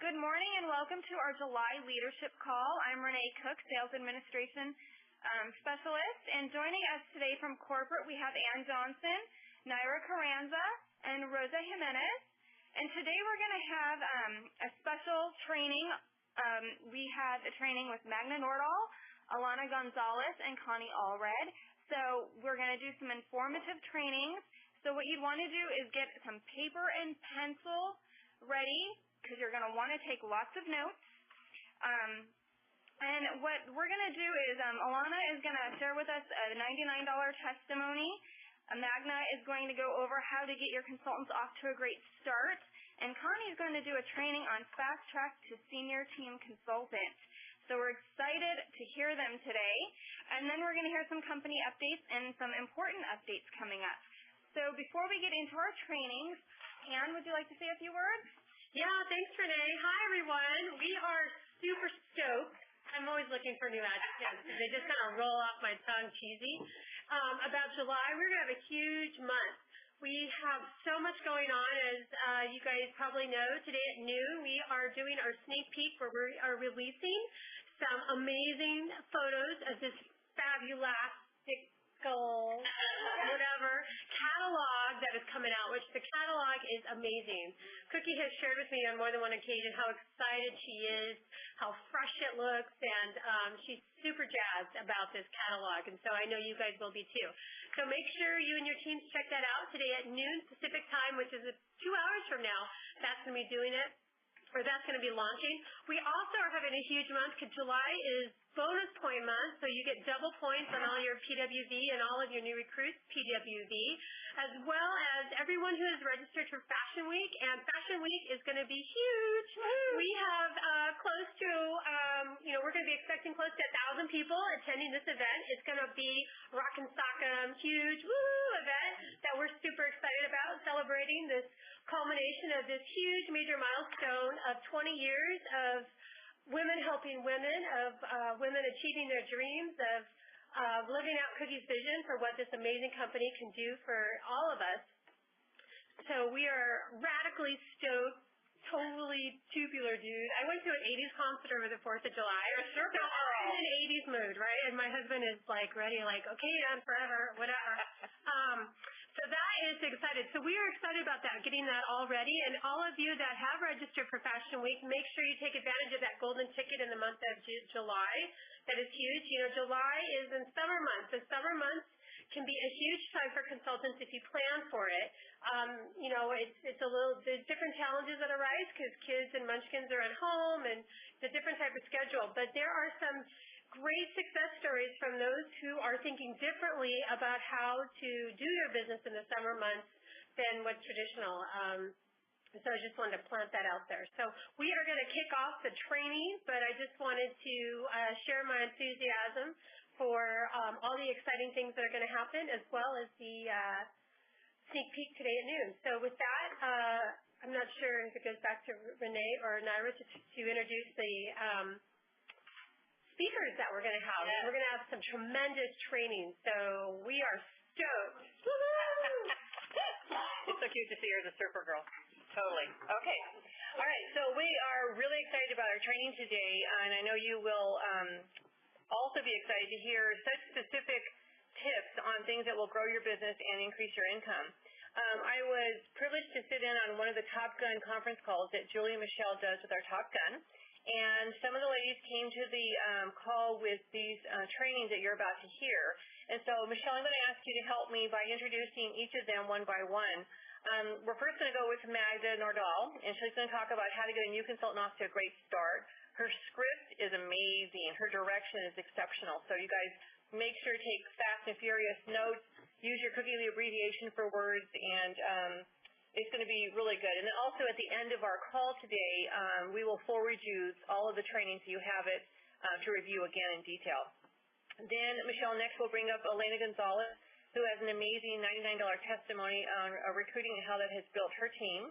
Good morning and welcome to our July leadership call. I'm Renee Cook, Sales Administration Specialist, and joining us today from corporate we have Ann Johnson, Naira Carranza, and Rosa Jimenez. And today we're going to have a special training. We have a training with Magna Nordahl, Alana Gonzalez, and Connie Allred. So we're going to do some informative trainings. So what you'd want to do is get some paper and pencil ready, because you're going to want to take lots of notes. And what we're going to do is Alana is going to share with us a $99 testimony. Magna is going to go over how to get your consultants off to a great start. And Connie is going to do a training on Fast Track to Senior Team Consultant. So we're excited to hear them today. And then we're going to hear some company updates and some important updates coming up. So before we get into our trainings, Ann, would you like to say a few words? Yeah, thanks, Renee. Hi, everyone. We are super stoked. I'm always looking for new adjectives because they just kind of roll off my tongue cheesy. About July, we're going to have a huge month. We have so much going on, as you guys probably know. Today at noon, we are doing our sneak peek where we are releasing some amazing photos of this fabulous whatever catalog that is coming out, which the catalog is amazing. Cookie has shared with me on more than one occasion how excited she is, how fresh it looks, and she's super jazzed about this catalog, and so I know you guys will be too. So make sure you and your teams check that out today at noon Pacific time, which is 2 hours from now. That's going to be doing it. Or that's going to be launching. We also are having a huge month because July is bonus point month, so you get double points on all your PWV and all of your new recruits PWV, as well as everyone who is registered for Fashion Week, and Fashion Week is going to be huge. We have close to, we're going to be expecting close to 1,000 people attending this event. It's going to be Rockin' Sock'em, huge event that we're super excited about, celebrating this culmination of this huge major milestone of 20 years of women helping women, of women achieving their dreams, of living out Cookie's vision for what this amazing company can do for all of us. So we are radically stoked, totally tubular, dude. I went to an 80s concert over the 4th of July. So I'm in an 80s mood, right? And my husband is like ready, like, okay, on forever, whatever. So that is excited. So we are excited about that, getting that all ready. And all of you that have registered for Fashion Week, make sure you take advantage of that golden ticket in the month of July. That is huge. July is in summer months. The summer months can be a huge time for consultants if you plan for it. There's different challenges that arise because kids and munchkins are at home, and it's a different type of schedule. But there are some great success stories from those who are thinking differently about how to do their business in the summer months than what's traditional. So I just wanted to plant that out there. So we are going to kick off the training, but I just wanted to share my enthusiasm for all the exciting things that are going to happen, as well as the sneak peek today at noon. So with that, I'm not sure if it goes back to Renee or Naira to introduce the speakers that we're going to have. Yes. We're going to have some tremendous training, so we are stoked. It's so cute to see her as a surfer girl. Totally. Okay. All right. So we are really excited about our training today, and I know you will also be excited to hear such specific tips on things that will grow your business and increase your income. I was privileged to sit in on one of the Top Gun conference calls that Julie and Michelle does with our Top Gun. And some of the ladies came to the call with these trainings that you're about to hear. And so, Michelle, I'm going to ask you to help me by introducing each of them one by one. We're first going to go with Magna Nordahl, and she's going to talk about how to get a new consultant off to a great start. Her script is amazing. Her direction is exceptional. So you guys make sure to take fast and furious notes. Use your Cookie abbreviation for words, and it's going to be really good. And then also at the end of our call today, we will forward you all of the training so you have it to review again in detail. Then, Michelle, next we'll bring up Elena Gonzalez, who has an amazing $99 testimony on recruiting and how that has built her team.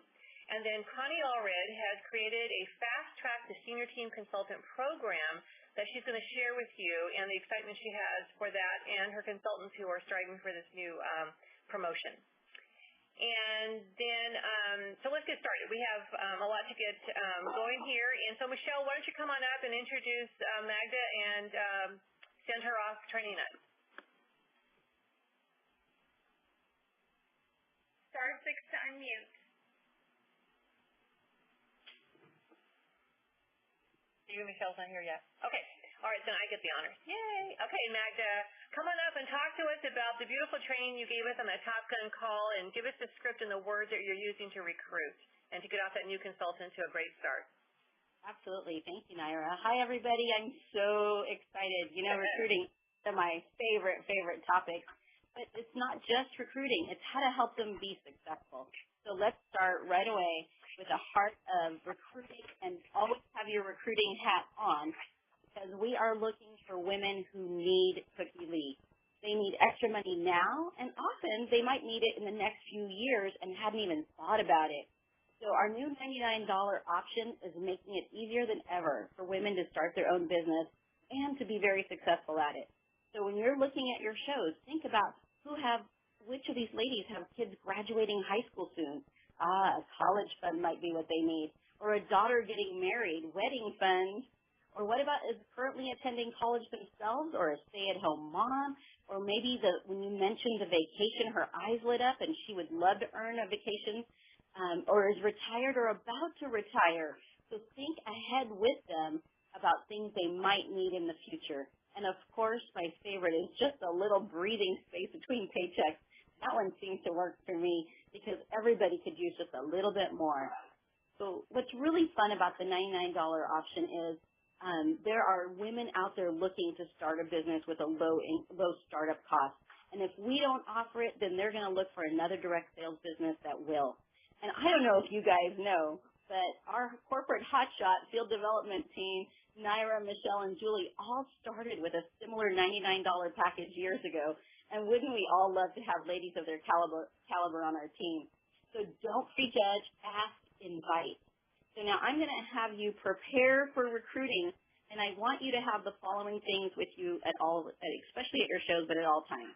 And then Connie Allred has created a Fast Track to Senior Team Consultant program that she's going to share with you, and the excitement she has for that and her consultants who are striving for this new promotion. And then, so let's get started. We have a lot to get going here. And so, Michelle, why don't you come on up and introduce Magda and send her off training us. Star 6 to unmute. Michelle's not here yet. Okay. All right, then I get the honors. Yay. Okay, Magda, come on up and talk to us about the beautiful training you gave us on that Top Gun call, and give us the script and the words that you're using to recruit and to get off that new consultant to a great start. Absolutely. Thank you, Naira. Hi, everybody. I'm so excited. You know, recruiting is my favorite topic. But it's not just recruiting. It's how to help them be successful. So let's start right away with the heart of recruiting, and always have your recruiting hat on, because we are looking for women who need Cookie Lee. They need extra money now, and often they might need it in the next few years and hadn't even thought about it. So our new $99 option is making it easier than ever for women to start their own business and to be very successful at it. So when you're looking at your shows, think about which of these ladies have kids graduating high school soon. A college fund might be what they need, or a daughter getting married, wedding funds. Or what about is currently attending college themselves, or a stay-at-home mom, or maybe when you mentioned the vacation, her eyes lit up and she would love to earn a vacation, or is retired or about to retire. So think ahead with them about things they might need in the future. And of course, my favorite is just a little breathing space between paychecks. That one seems to work for me because everybody could use just a little bit more. So what's really fun about the $99 option is there are women out there looking to start a business with a low startup cost. And if we don't offer it, then they're going to look for another direct sales business that will. And I don't know if you guys know, but our corporate hotshot field development team, Naira, Michelle, and Julie, all started with a similar $99 package years ago. And wouldn't we all love to have ladies of their caliber on our team? So don't prejudge, ask, invite. So now I'm going to have you prepare for recruiting, and I want you to have the following things with you at all, especially at your shows, but at all times.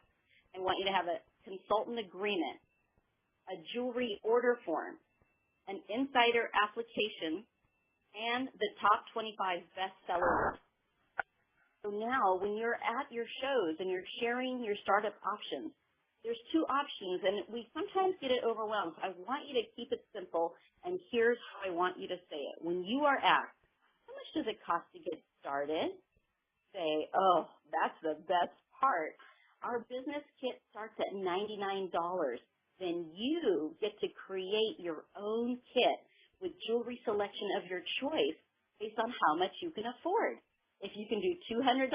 I want you to have a consultant agreement, a jewelry order form, an insider application, and the top 25 bestsellers. So now when you're at your shows and you're sharing your startup options, there's two options, and we sometimes get it overwhelmed. So I want you to keep it simple, and here's how I want you to say it. When you are asked, how much does it cost to get started? Say, oh, that's the best part. Our business kit starts at $99. Then you get to create your own kit with jewelry selection of your choice based on how much you can afford. If you can do $200,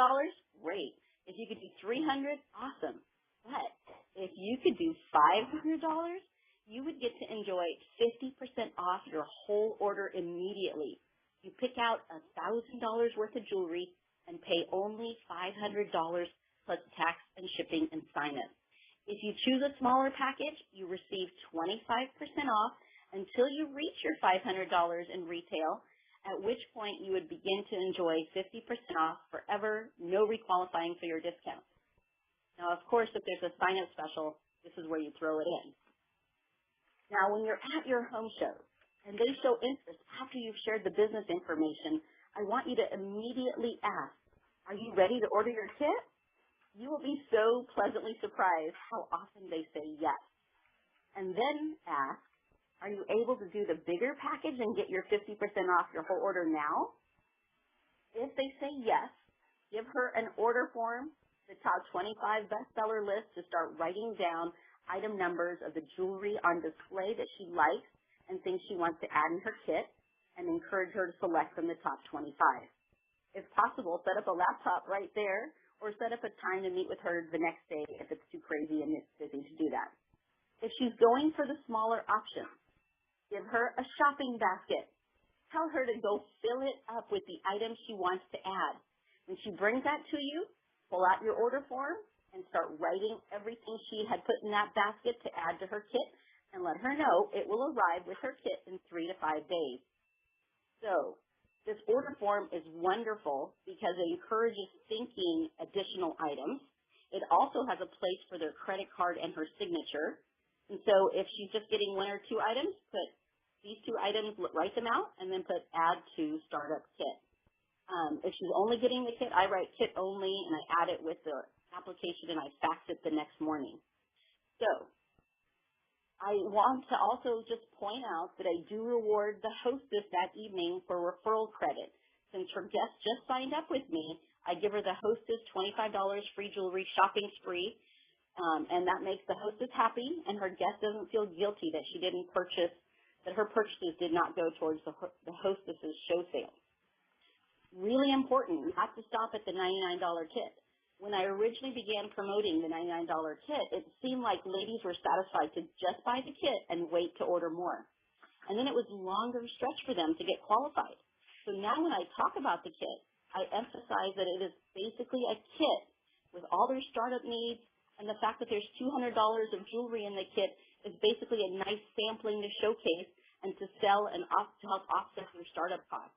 great. If you could do $300, awesome. But if you could do $500, you would get to enjoy 50% off your whole order immediately. You pick out $1,000 worth of jewelry and pay only $500 plus tax and shipping and sign-up. If you choose a smaller package, you receive 25% off until you reach your $500 in retail, at which point you would begin to enjoy 50% off forever, no requalifying for your discount. Now, of course, if there's a sign-up special, this is where you throw it in. Now, when you're at your home shows and they show interest after you've shared the business information, I want you to immediately ask, are you ready to order your kit? You will be so pleasantly surprised how often they say yes. And then ask, are you able to do the bigger package and get your 50% off your whole order now? If they say yes, give her an order form, the top 25 bestseller list to start writing down item numbers of the jewelry on display that she likes and thinks she wants to add in her kit, and encourage her to select from the top 25. If possible, set up a laptop right there, or set up a time to meet with her the next day if it's too crazy and it's busy to do that. If she's going for the smaller option, give her a shopping basket. Tell her to go fill it up with the items she wants to add. When she brings that to you, pull out your order form and start writing everything she had put in that basket to add to her kit, and let her know it will arrive with her kit in 3 to 5 days. So this order form is wonderful because it encourages thinking additional items. It also has a place for their credit card and her signature. And so if she's just getting 1 or 2 items, put these 2 items, write them out, and then put add to startup kit. If she's only getting the kit, I write kit only, and I add it with the application, and I fax it the next morning. So I want to also just point out that I do reward the hostess that evening for referral credit. Since her guest just signed up with me, I give her the hostess $25 free jewelry shopping spree, and that makes the hostess happy, and her guest doesn't feel guilty that she didn't purchase, that her purchases did not go towards the hostess's show sale. Really important not to stop at the $99 kit. When I originally began promoting the $99 kit, it seemed like ladies were satisfied to just buy the kit and wait to order more. And then it was a longer stretch for them to get qualified. So now when I talk about the kit, I emphasize that it is basically a kit with all their startup needs, and the fact that there's $200 of jewelry in the kit is basically a nice sampling to showcase and to sell and to help offset their startup costs.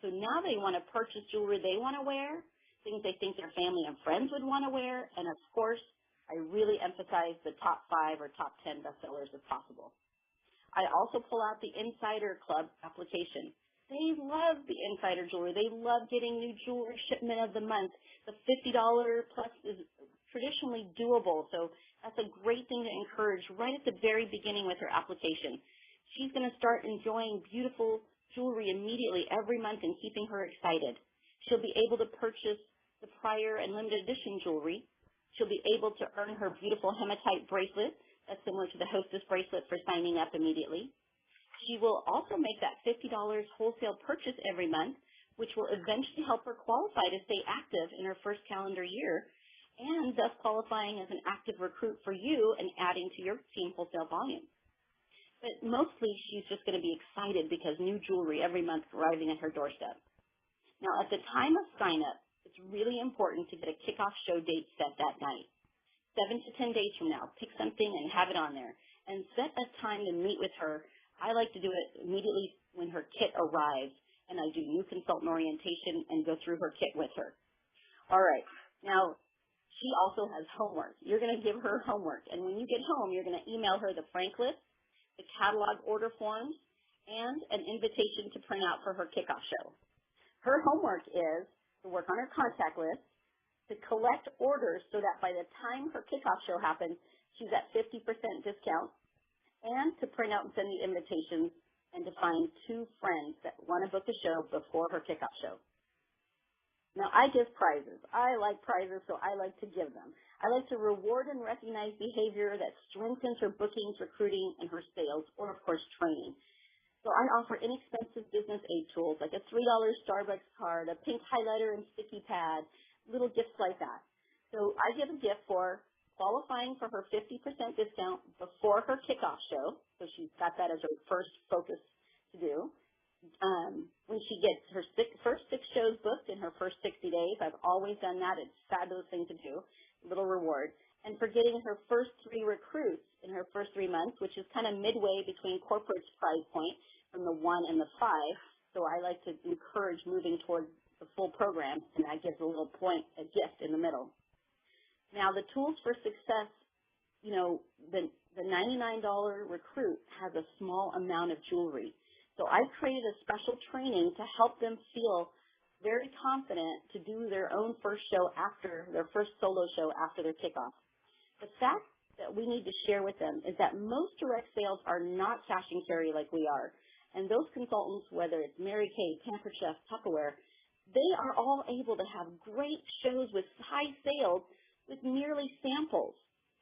So now they want to purchase jewelry they want to wear, things they think their family and friends would want to wear, and of course, I really emphasize the top 5 or top 10 bestsellers if possible. I also pull out the Insider Club application. They love the Insider jewelry. They love getting new jewelry shipment of the month. The $50 plus is traditionally doable, so that's a great thing to encourage right at the very beginning with her application. She's going to start enjoying beautiful jewelry immediately every month and keeping her excited. She'll be able to purchase the prior and limited edition jewelry. She'll be able to earn her beautiful hematite bracelet that's similar to the hostess bracelet for signing up immediately. She will also make that $50 wholesale purchase every month, which will eventually help her qualify to stay active in her first calendar year, and thus qualifying as an active recruit for you and adding to your team wholesale volume. But mostly she's just going to be excited because new jewelry every month arriving at her doorstep. Now, at the time of sign-up, it's really important to get a kickoff show date set that night. 7 to 10 days from now, pick something and have it on there, and set a time to meet with her. I like to do it immediately when her kit arrives, and I do new consultant orientation and go through her kit with her. All right. Now, she also has homework. You're going to give her homework, and when you get home, you're going to email her the frank list, the catalog order forms, and an invitation to print out for her kickoff show. Her homework is to work on her contact list, to collect orders so that by the time her kickoff show happens, she's at 50% discount, and to print out and send the invitations, and to find 2 friends that want to book a show before her kickoff show. Now, I give prizes. I like prizes, so I like to give them. I like to reward and recognize behavior that strengthens her bookings, recruiting, and her sales, or, of course, training. So I offer inexpensive business aid tools like a $3 Starbucks card, a pink highlighter and sticky pad, little gifts like that. So I give a gift for qualifying for her 50% discount before her kickoff show, so she's got that as her first focus to do. When she gets her first 6 shows booked in her first 60 days, I've always done that. It's a fabulous thing to do, little reward. And for getting her first 3 recruits in her first 3 months, which is kind of midway between corporate's price point from the 1 and the 5. So I like to encourage moving towards the full program, and that gives a little point, a gift in the middle. Now, the tools for success, you know, the $99 recruit has a small amount of jewelry. So I created a special training to help them feel very confident to do their own first show after their first solo show after their kickoff. The fact that we need to share with them is that most direct sales are not cash and carry like we are. And those consultants, whether it's Mary Kay, Pampered Chef, Tupperware, they are all able to have great shows with high sales with merely samples.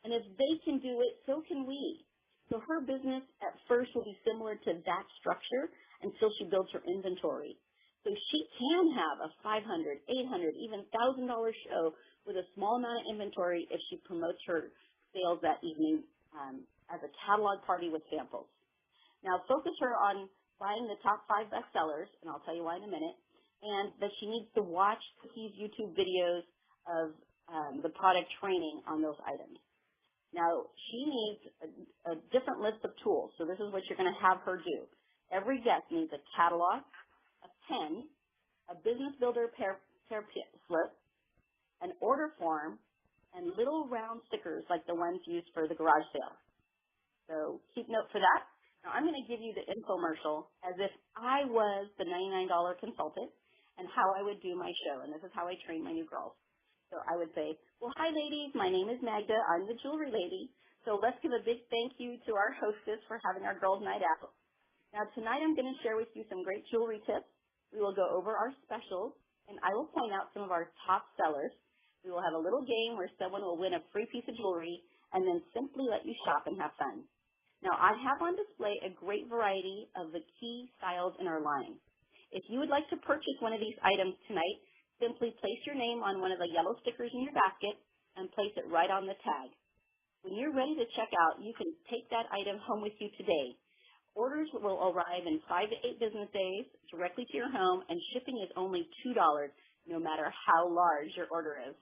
And if they can do it, so can we. So her business at first will be similar to that structure until she builds her inventory. So she can have a $500, $800, even $1,000 show with a small amount of inventory if she promotes her sales that evening as a catalog party with samples. Now, focus her on buying the top 5 bestsellers, and I'll tell you why in a minute, and that she needs to watch Cookie's YouTube videos of the product training on those items. Now, she needs a different list of tools, so this is what you're going to have her do. Every guest needs a catalog, a pen, a business builder pair slip, an order form, and little round stickers like the ones used for the garage sale. So keep note for that. Now I'm going to give you the infomercial as if I was the $99 consultant and how I would do my show. And this is how I train my new girls. So I would say, well, hi ladies, my name is Magda. I'm the jewelry lady. So let's give a big thank you to our hostess for having our girls' night out. Now tonight I'm going to share with you some great jewelry tips. We will go over our specials, and I will point out some of our top sellers. We will have a little game where someone will win a free piece of jewelry and then simply let you shop and have fun. Now I have on display a great variety of the key styles in our line. If you would like to purchase one of these items tonight, simply place your name on one of the yellow stickers in your basket and place it right on the tag. When you're ready to check out, you can take that item home with you today. Orders will arrive in 5 to 8 business days directly to your home, and shipping is only $2 no matter how large your order is.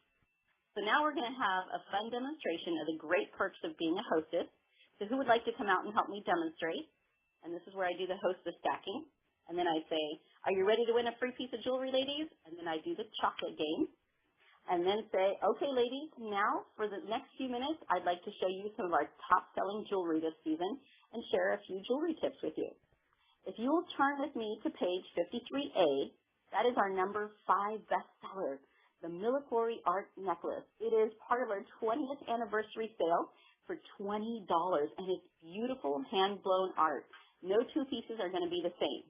So now we're going to have a fun demonstration of the great perks of being a hostess. So who would like to come out and help me demonstrate? And this is where I do the hostess stacking. And then I say, are you ready to win a free piece of jewelry, ladies? And then I do the chocolate game. And then say, okay, ladies, now for the next few minutes, I'd like to show you some of our top-selling jewelry this season and share a few jewelry tips with you. If you will turn with me to page 53A, that is our number 5 bestseller, the Milagori Art Necklace. It is part of our 20th anniversary sale for $20, and it's beautiful hand-blown art. No two pieces are going to be the same.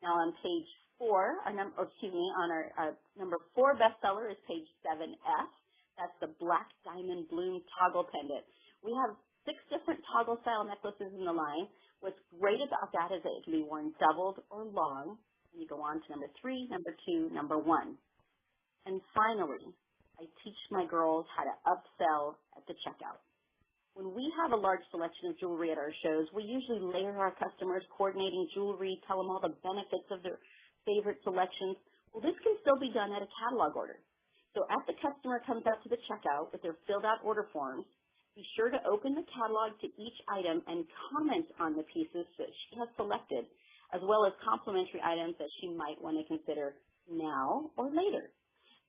Now on page 4, on our number 4 bestseller is page 7F. That's the Black Diamond Bloom Toggle Pendant. We have 6 different toggle style necklaces in the line. What's great about that is that it can be worn doubled or long. And you go on to number 3, number 2, number 1. And finally, I teach my girls how to upsell at the checkout. When we have a large selection of jewelry at our shows, we usually layer our customers, coordinating jewelry, tell them all the benefits of their favorite selections. Well, this can still be done at a catalog order. So as the customer comes up to the checkout with their filled out order forms, be sure to open the catalog to each item and comment on the pieces that she has selected, as well as complimentary items that she might want to consider now or later.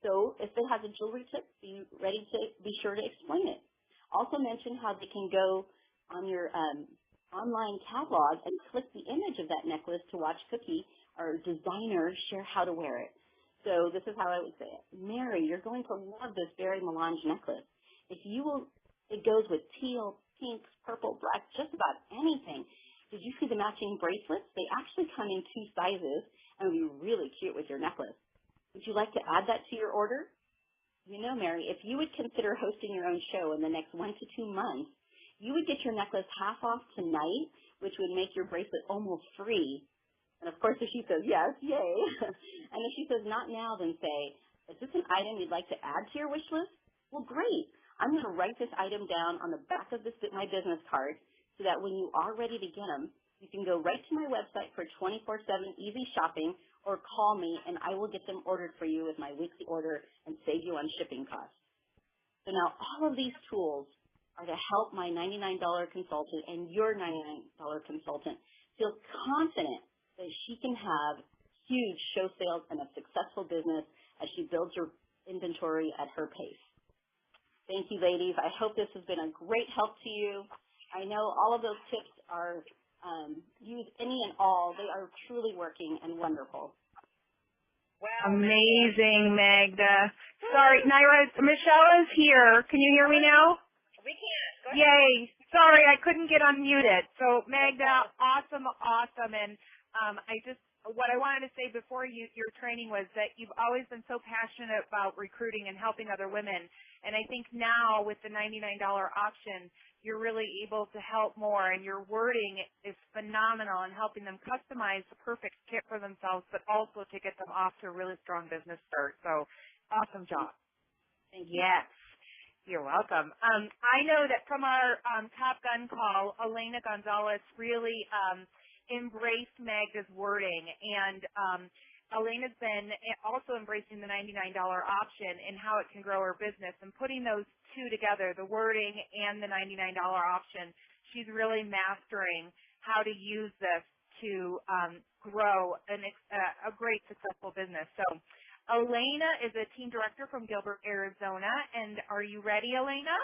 So if it has a jewelry tip, be sure to explain it. Also mention how they can go on your online catalog and click the image of that necklace to watch Cookie, our designer, share how to wear it. So this is how I would say it. Mary, you're going to love this Berry Melange necklace. It goes with teal, pinks, purple, black, just about anything. Did you see the matching bracelets? They actually come in 2 sizes and would be really cute with your necklace. Would you like to add that to your order? You know, Mary, if you would consider hosting your own show in the next 1 to 2 months, you would get your necklace half off tonight, which would make your bracelet almost free. And of course, if she says yes, yay. And if she says not now, then say, is this an item you'd like to add to your wish list? Well, great. I'm going to write this item down on the back of my business card so that when you are ready to get them, you can go right to my website for 24/7 easy shopping or call me and I will get them ordered for you with my weekly order and save you on shipping costs. So now all of these tools are to help my $99 consultant and your $99 consultant feel confident that she can have huge show sales and a successful business as she builds her inventory at her pace. Thank you, ladies. I hope this has been a great help to you. I know all of those tips are used any and all. They are truly working and wonderful. Wow. Amazing, Magda. Sorry, Naira, Michelle is here. Can you hear me now? We can. Go ahead. Yay. Sorry, I couldn't get unmuted. So, Magda, awesome. And what I wanted to say before your training was that you've always been so passionate about recruiting and helping other women. And I think now with the $99 option, you're really able to help more, and your wording is phenomenal in helping them customize the perfect kit for themselves, but also to get them off to a really strong business start. So awesome job. Thank you. Yes. You're welcome. I know that from our Top Gun call, Elena Gonzalez really embraced Magda's wording, and Elena's been also embracing the $99 option and how it can grow her business, and putting those two together, the wording and the $99 option, she's really mastering how to use this to grow a great successful business. So Elena is a team director from Gilbert, Arizona, and are you ready, Elena?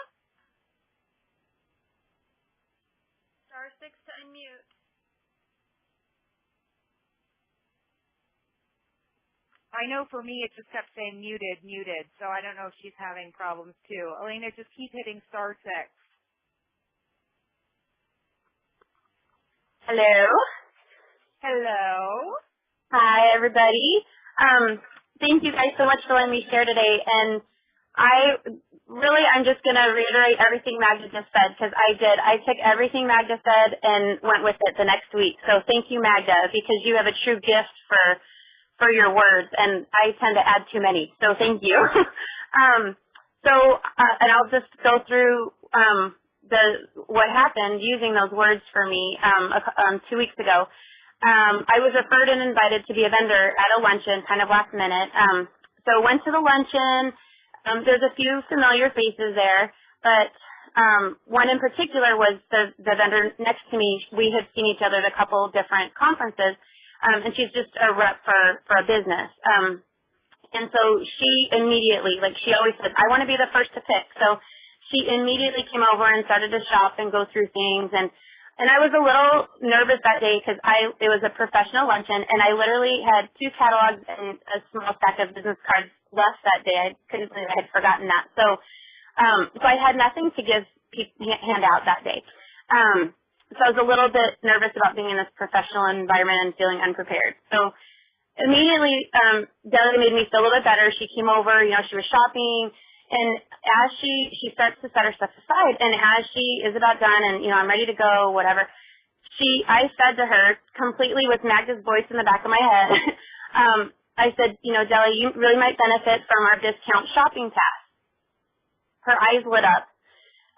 Star 6 to unmute. I know for me it just kept saying muted, muted, so I don't know if she's having problems too. Elena, just keep hitting star 6. Hello. Hello. Hi, everybody. Thank you guys so much for letting me share today. And I'm just going to reiterate everything Magda just said, because I did. I took everything Magda said and went with it the next week. So thank you, Magda, because you have a true gift for your words, and I tend to add too many. So thank you. And I'll just go through what happened using those words for me 2 weeks ago. I was referred and invited to be a vendor at a luncheon, kind of last minute. So went to the luncheon. There's a few familiar faces there, but one in particular was the vendor next to me. We had seen each other at a couple different conferences, and she's just a rep for a business. And so she immediately, like she always says, I want to be the first to pick. So she immediately came over and started to shop and go through things. And I was a little nervous that day because it was a professional luncheon, and I literally had 2 catalogs and a small stack of business cards left that day. I couldn't believe I had forgotten that. So I had nothing to hand out that day. So I was a little bit nervous about being in this professional environment and feeling unprepared. So immediately, Deli made me feel a little bit better. She came over, she was shopping, and as she starts to set her stuff aside, and as she is about done and, I'm ready to go, whatever, I said to her, completely with Magda's voice in the back of my head, I said, Deli, you really might benefit from our discount shopping pass. Her eyes lit up.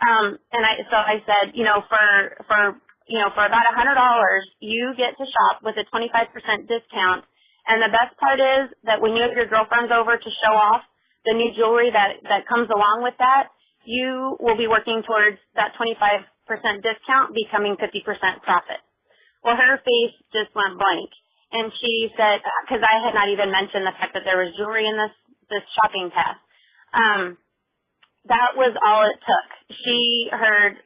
So I said, for about $100, you get to shop with a 25% discount. And the best part is that when you have your girlfriends over to show off the new jewelry that comes along with that, you will be working towards that 25% discount becoming 50% profit. Well, her face just went blank. And she said, because I had not even mentioned the fact that there was jewelry in this shopping pass. That was all it took. She heard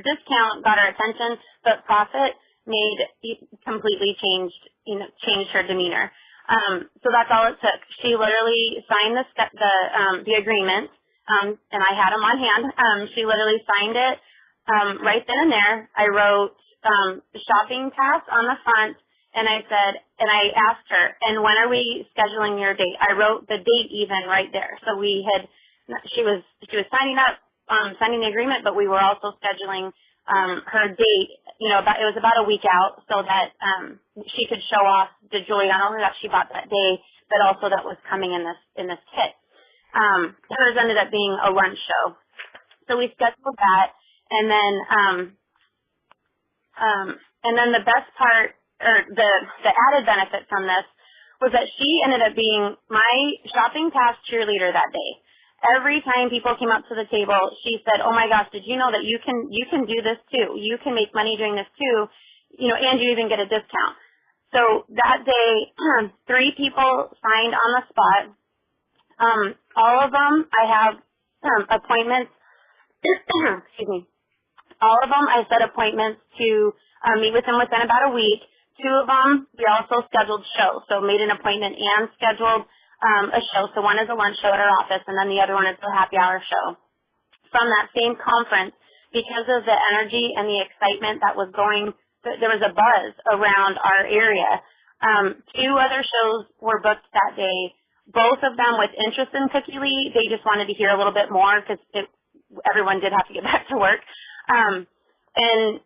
discount, got her attention, but profit completely changed her demeanor. So that's all it took. She literally signed the agreement, and I had them on hand. She literally signed it right then and there. I wrote shopping pass on the front, and I said, and I asked her, and when are we scheduling your date? I wrote the date even right there. So she was signing up, signing the agreement, but we were also scheduling her date. It was about a week out, so that she could show off the jewelry not only that she bought that day, but also that was coming in this kit. Hers ended up being a lunch show, so we scheduled that, and then the best part, or the added benefit from this, was that she ended up being my shopping pass cheerleader that day. Every time people came up to the table, she said, "Oh my gosh, did you know that you can do this too? You can make money doing this too, and you even get a discount." So that day, 3 people signed on the spot. All of them, I have appointments. Excuse me. All of them, I set appointments to meet with them within about a week. 2 of them, we also scheduled shows, so made an appointment and scheduled a show. So one is a lunch show at our office, and then the other one is a happy hour show. From that same conference, because of the energy and the excitement that was going, there was a buzz around our area. 2 other shows were booked that day, both of them with interest in Cookie Lee. They just wanted to hear a little bit more because everyone did have to get back to work. And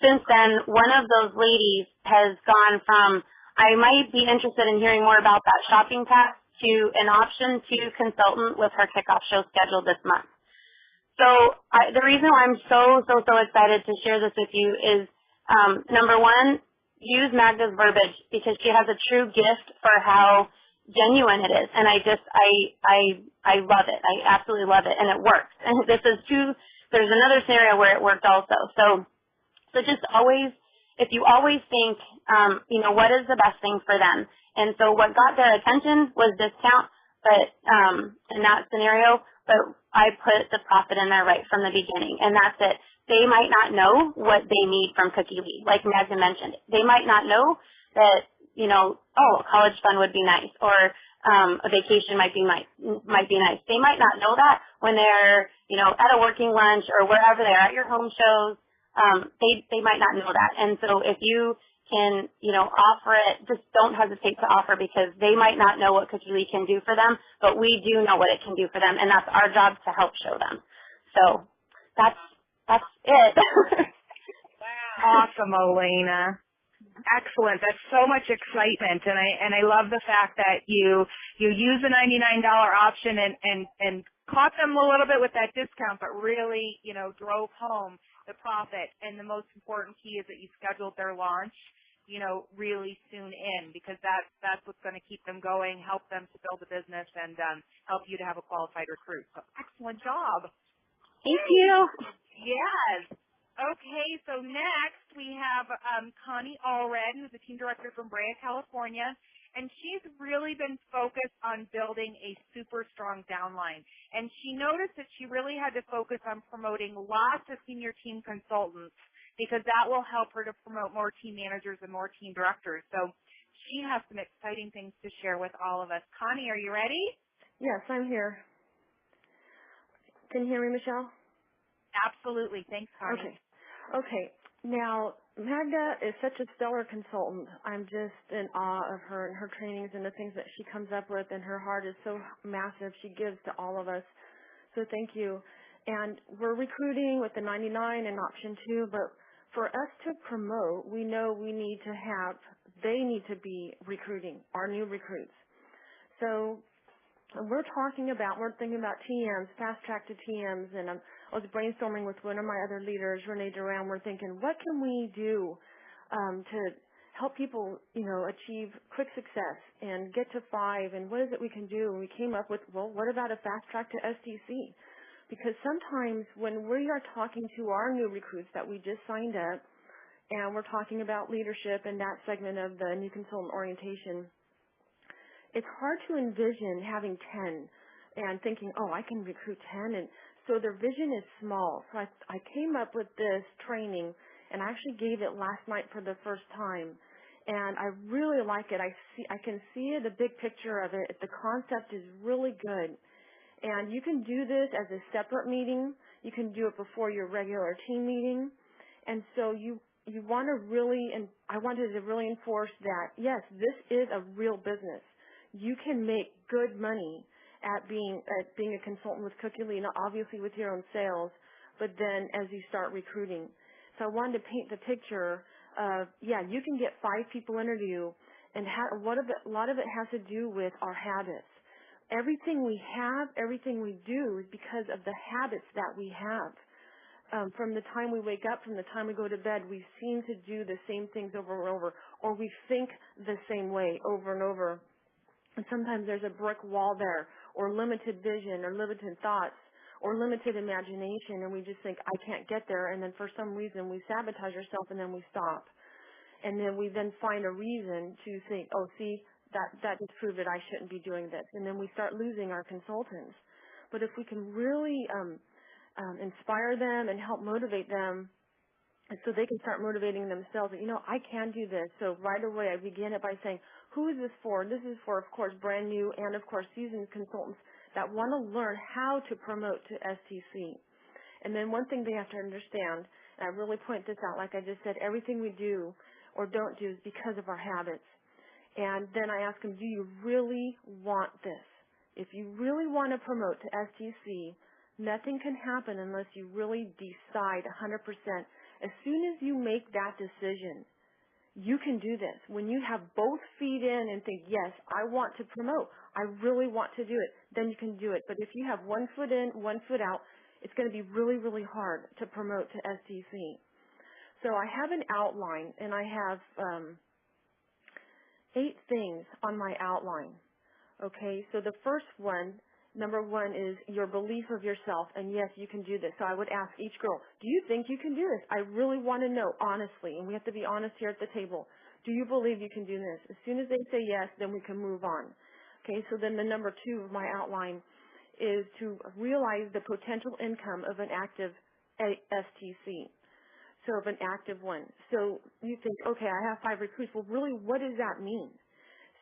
since then, one of those ladies has gone from, I might be interested in hearing more about that shopping pass, to an option to consultant with her kickoff show scheduled this month. So the reason why I'm so excited to share this with you is, number one, use Magda's verbiage, because she has a true gift for how genuine it is. And I love it. I absolutely love it. And it works. And there's another scenario where it worked also. So just always, if you always think, what is the best thing for them? And so what got their attention was discount, but in that scenario, but I put the profit in there right from the beginning, and that's it. they might not know what they need from Cookie Lee, like Magda mentioned. They might not know that, a college fund would be nice, or a vacation might be nice. They might not know that when they're, at a working lunch or wherever they're at your home shows. They might not know that. And so if you can, offer it, just don't hesitate to offer, because they might not know what Cookie Lee can do for them, but we do know what it can do for them, and that's our job to help show them. So that's it. Wow. Awesome, Elena. Excellent. That's so much excitement, and I love the fact that you use the $99 option and caught them a little bit with that discount, but really, drove home the profit. And the most important key is that you scheduled their launch, really soon in, because that's what's going to keep them going, help them to build a business, and help you to have a qualified recruit. So excellent job. Thank you. Yes. Okay, so next we have Connie Allred, who's the team director from Brea, California, and she's really been focused on building a super strong downline. And she noticed that she really had to focus on promoting lots of senior team consultants, because that will help her to promote more team managers and more team directors. So she has some exciting things to share with all of us. Connie, are you ready? Yes, I'm here. Can you hear me, Michelle? Absolutely. Thanks, Connie. Okay. Now, Magda is such a stellar consultant. I'm just in awe of her and her trainings and the things that she comes up with, and her heart is so massive. She gives to all of us. So thank you. And we're recruiting with the 99 and option 2, but for us to promote, we know they need to be recruiting, our new recruits. So we're thinking about TMs, fast track to TMs, and I was brainstorming with one of my other leaders, Renee Duran. We're thinking, what can we do to help people, achieve quick success and get to 5, and what is it we can do? And we came up with, well, what about a fast track to STC? Because sometimes when we are talking to our new recruits that we just signed up, and we're talking about leadership and that segment of the new consultant orientation, it's hard to envision having 10 and thinking, oh, I can recruit 10. And so their vision is small. So I came up with this training, and I actually gave it last night for the first time. And I really like it. I can see the big picture of it. The concept is really good. And you can do this as a separate meeting. You can do it before your regular team meeting. And so you want to really, and I wanted to really enforce that, yes, this is a real business. You can make good money at being a consultant with Cookie Lee, not obviously with your own sales, but then as you start recruiting. So I wanted to paint the picture of, you can get 5 people interview, and a lot of it has to do with our habits. Everything we have, everything we do is because of the habits that we have. From the time we wake up, from the time we go to bed, we seem to do the same things over and over, or we think the same way over and over. And sometimes there's a brick wall there, or limited vision, or limited thoughts, or limited imagination, and we just think, I can't get there, and then for some reason we sabotage ourselves, and then we stop. And then we then find a reason to think, oh, see, that just proved that I shouldn't be doing this. And then we start losing our consultants. But if we can really inspire them and help motivate them, and so they can start motivating themselves, I can do this. So right away I begin it by saying, who is this for? This is for, of course, brand new and, of course, seasoned consultants that want to learn how to promote to STC. And then one thing they have to understand, and I really point this out, like I just said, everything we do or don't do is because of our habits. And then I ask them, do you really want this? If you really want to promote to STC, nothing can happen unless you really decide 100%. As soon as you make that decision, you can do this. When you have both feet in and think, yes, I want to promote, I really want to do it, then you can do it. But if you have one foot in, one foot out, it's going to be really, really hard to promote to STC. So I have an outline, and I have 8 things on my outline. Okay, so the first one, number 1 is your belief of yourself, and yes, you can do this. So I would ask each girl, do you think you can do this? I really want to know, honestly, and we have to be honest here at the table. Do you believe you can do this? As soon as they say yes, then we can move on. Okay, so then the number 2 of my outline is to realize the potential income of an active STC. So of an active one. So you think, okay, I have 5 recruits. Well, really, what does that mean?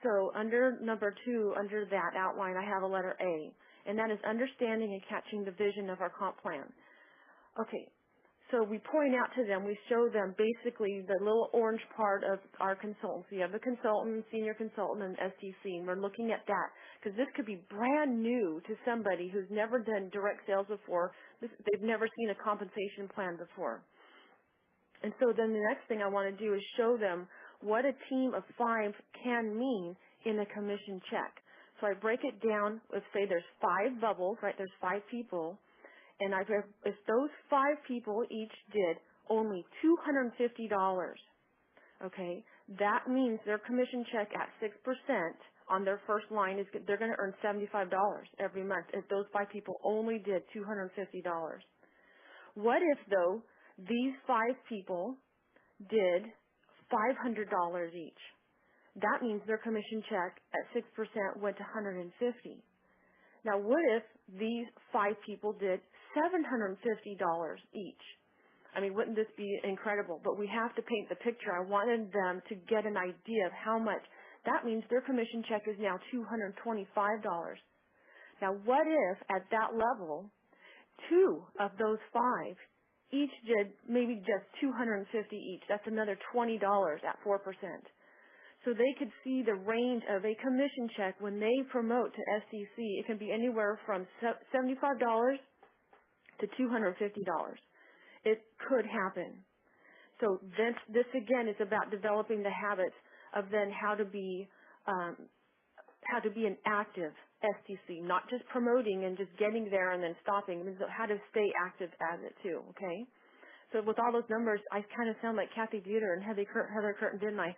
So under number 2, under that outline, I have a letter A, and that is understanding and catching the vision of our comp plan. Okay, so we point out to them, we show them basically the little orange part of our consultants. You have the consultant, senior consultant, and STC, and we're looking at that because this could be brand new to somebody who's never done direct sales before. They've never seen a compensation plan before. And so then the next thing I want to do is show them what a team of 5 can mean in a commission check. So I break it down, let's say there's 5 bubbles, right? There's 5 people. And if those 5 people each did only $250, okay, that means their commission check at 6% on their first line they're going to earn $75 every month if those 5 people only did $250. What if, though, these 5 people did $500 each? That means their commission check at 6% went to $150. Now, what if these 5 people did $750 each? I mean, wouldn't this be incredible? But we have to paint the picture. I wanted them to get an idea of how much. That means their commission check is now $225. Now, what if at that level, 2 of those 5 each did maybe just $250 each? That's another $20 at 4%. So they could see the range of a commission check when they promote to STC. It can be anywhere from $75 to $250. It could happen. So this again is about developing the habits of then how to be an active STC, not just promoting and just getting there and then stopping. How to stay active as it too. Okay. So with all those numbers, I kind of sound like Kathy Buter and Heather Curtin, didn't I?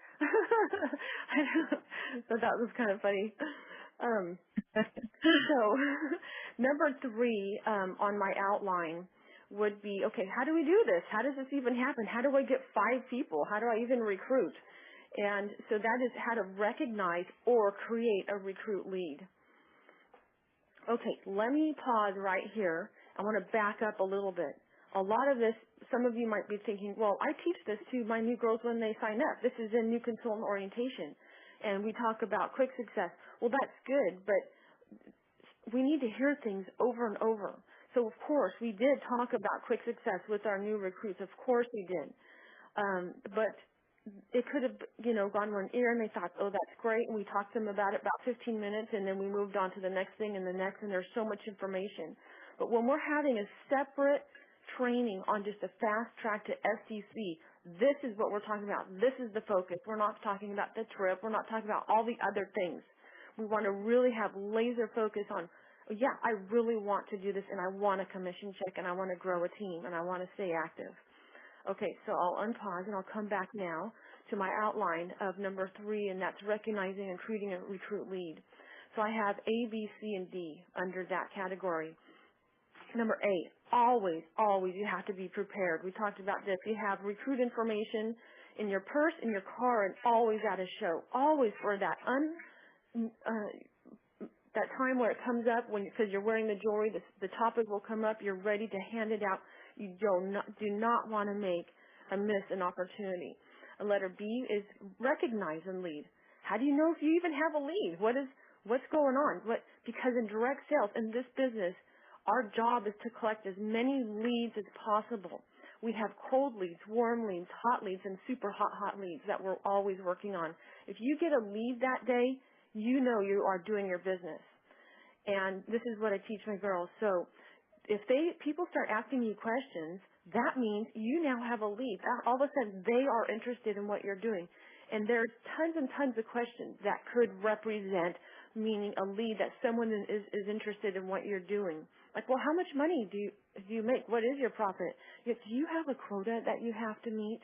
So that was kind of funny. So number 3 on my outline would be, okay, how do we do this? How does this even happen? How do I get 5 people? How do I even recruit? And so that is how to recognize or create a recruit lead. Okay, let me pause right here. I want to back up a little bit. A lot of this, some of you might be thinking, well, I teach this to my new girls when they sign up. This is in new consultant orientation. And we talk about quick success. Well, that's good, but we need to hear things over and over. So, of course, we did talk about quick success with our new recruits. Of course we did. But it could have, gone one ear and they thought, oh, that's great. And we talked to them about it about 15 minutes, and then we moved on to the next thing and the next, and there's so much information. But when we're having a separate training on just a fast track to STC, this is what we're talking about. This is the focus. We're not talking about the trip. We're not talking about all the other things. We want to really have laser focus on, yeah, I really want to do this, and I want a commission check, and I want to grow a team, and I want to stay active. Okay, so I'll unpause, and I'll come back now to my outline of number 3, and that's recognizing and creating a recruit lead. So I have A, B, C, and D under that category. Number 8, always you have to be prepared. We talked about this. You have recruit information in your purse, in your car, and always at a show. Always for that that time where it comes up, because you're wearing the jewelry, the topic will come up. You're ready to hand it out. You do not want to miss an opportunity. Letter B is recognize and lead. How do you know if you even have a lead? What's going on? Because in direct sales, in this business, our job is to collect as many leads as possible. We have cold leads, warm leads, hot leads, and super hot leads that we're always working on. If you get a lead that day, you know you are doing your business. And this is what I teach my girls. So if people start asking you questions, that means you now have a lead. All of a sudden, they are interested in what you're doing. And there's tons and tons of questions that could represent meaning a lead that someone is interested in what you're doing. Like, well, how much money do you make? What is your profit? Do you have a quota that you have to meet?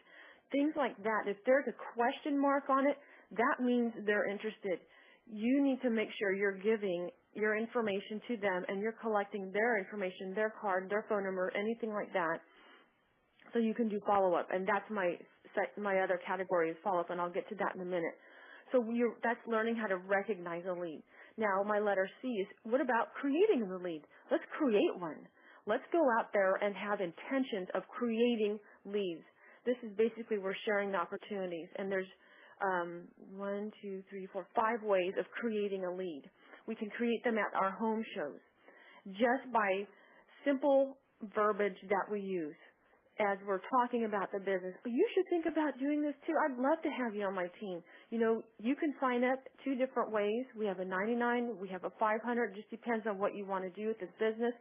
Things like that. If there's a question mark on it, that means they're interested. You need to make sure you're giving your information to them and you're collecting their information, their card, their phone number, anything like that, so you can do follow-up. And that's my other category is follow-up, and I'll get to that in a minute. So that's learning how to recognize a lead. Now, my letter C is, what about creating the lead? Let's create one. Let's go out there and have intentions of creating leads. This is basically we're sharing the opportunities, and there's 5 ways of creating a lead. We can create them at our home shows just by simple verbiage that we use as we're talking about the business. But you should think about doing this too. I'd love to have you on my team. You know, you can sign up 2 different ways. We have a 99, we have a 500. It just depends on what you want to do with this business.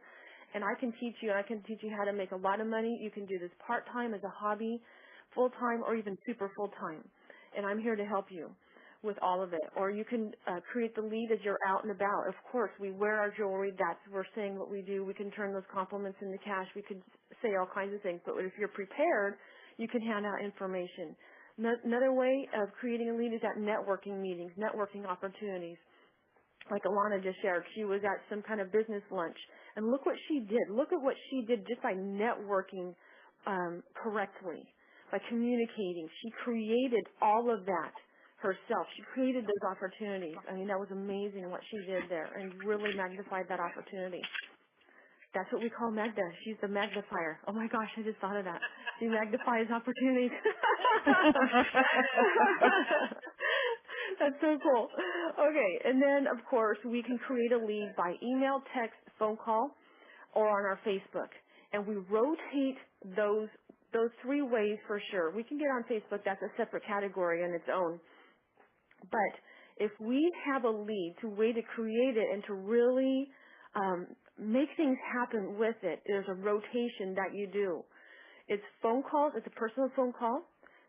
And I can teach you how to make a lot of money. You can do this part-time as a hobby, full-time, or even super full-time. And I'm here to help you with all of it. Or you can create the lead as you're out and about. Of course, we wear our jewelry. We're saying what we do. We can turn those compliments into cash. We could say all kinds of things. But if you're prepared, you can hand out information. Another way of creating a lead is at networking meetings, networking opportunities. Like Alana just shared, she was at some kind of business lunch. And look what she did. Look at what she did just by networking correctly, by communicating. She created all of that herself. She created those opportunities. I mean, that was amazing what she did there and really magnified that opportunity. That's what we call Magda. She's the magnifier. Oh my gosh, I just thought of that. She magnifies opportunities. That's so cool. Okay, and then of course we can create a lead by email, text, phone call, or on our Facebook. And we rotate those 3 ways for sure. We can get on Facebook. That's a separate category on its own. But if we have a lead, to way to create it and to really make things happen with it, there's a rotation that you do. It's phone calls. It's a personal phone call.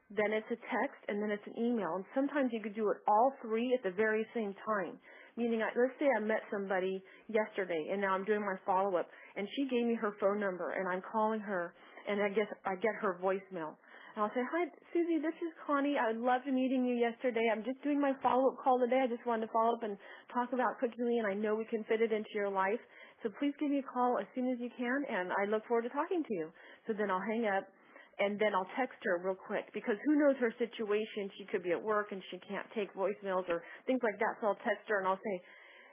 Then it's a text, and then it's an email. And sometimes you could do it all 3 at the very same time. Meaning, let's say I met somebody yesterday, and now I'm doing my follow-up, and she gave me her phone number, and I'm calling her, and I get her voicemail. And I'll say, hi, Susie, this is Connie. I loved meeting you yesterday. I'm just doing my follow-up call today. I just wanted to follow up and talk about Cookie Lee, and I know we can fit it into your life. So please give me a call as soon as you can, and I look forward to talking to you. So then I'll hang up, and then I'll text her real quick, because who knows her situation. She could be at work, and she can't take voicemails or things like that. So I'll text her, and I'll say,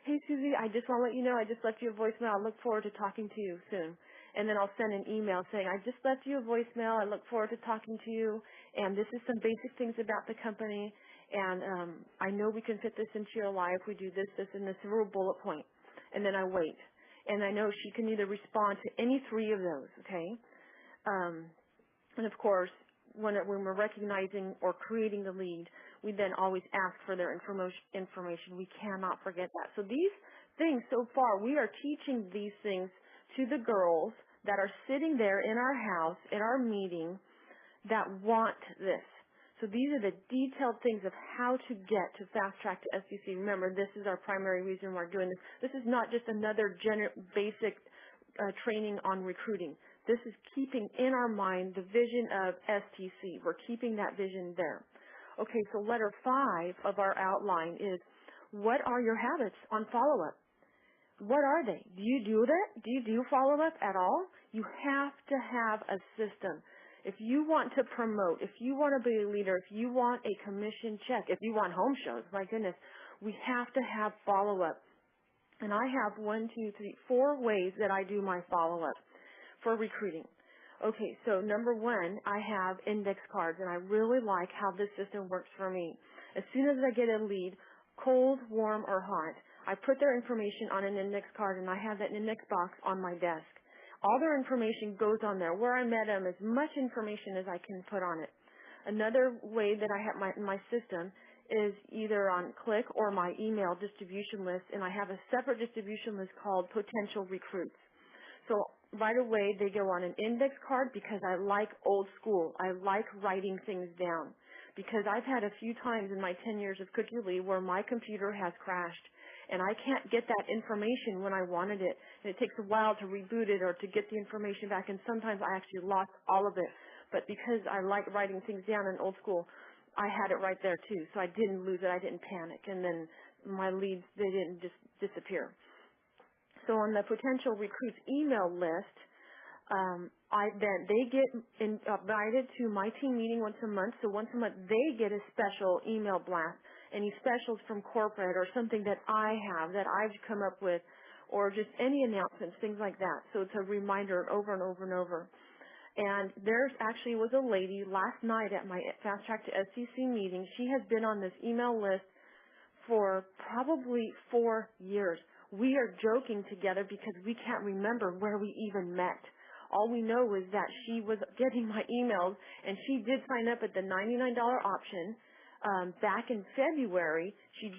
hey, Susie, I just want to let you know I just left you a voicemail. I look forward to talking to you soon. And then I'll send an email saying, I just left you a voicemail. I look forward to talking to you. And this is some basic things about the company. And I know we can fit this into your life. We do this, this, and this, a little bullet point. And then I wait. And I know she can either respond to any 3 of those, okay? And of course, when we're recognizing or creating the lead, we then always ask for their information. We cannot forget that. So these things, so far, we are teaching these things to the girls that are sitting there in our house, in our meeting, that want this. So these are the detailed things of how to get to Fast Track to STC. Remember, this is our primary reason we're doing this. This is not just another basic training on recruiting. This is keeping in our mind the vision of STC. We're keeping that vision there. Okay, so letter 5 of our outline is, what are your habits on follow-up? What are they? Do you do that? Do you do follow-up at all? You have to have a system. If you want to promote, if you want to be a leader, if you want a commission check, if you want home shows, my goodness, we have to have follow-up. And I have 4 ways that I do my follow-up for recruiting. Okay, so number 1, I have index cards, and I really like how this system works for me. As soon as I get a lead, cold, warm, or hot, I put their information on an index card, and I have that index box on my desk. All their information goes on there. Where I met them, as much information as I can put on it. Another way that I have my system is either on Click or my email distribution list, and I have a separate distribution list called Potential Recruits. So right away, they go on an index card because I like old school. I like writing things down, because I've had a few times in my 10 years of Cookie Lee where my computer has crashed, and I can't get that information when I wanted it. And it takes a while to reboot it or to get the information back, and sometimes I actually lost all of it. But because I like writing things down in old school, I had it right there too, so I didn't lose it. I didn't panic, and then my leads, they didn't just disappear. So on the Potential Recruits email list, they get invited to my team meeting once a month. So once a month, they get a special email blast, any specials from corporate or something that I have, that I've come up with, or just any announcements, things like that. So it's a reminder over and over and over. And there actually was a lady last night at my Fast Track to SCC meeting. She has been on this email list for probably 4 years. We are joking together because we can't remember where we even met. All we know is that she was getting my emails, and she did sign up at the $99 option back in February. She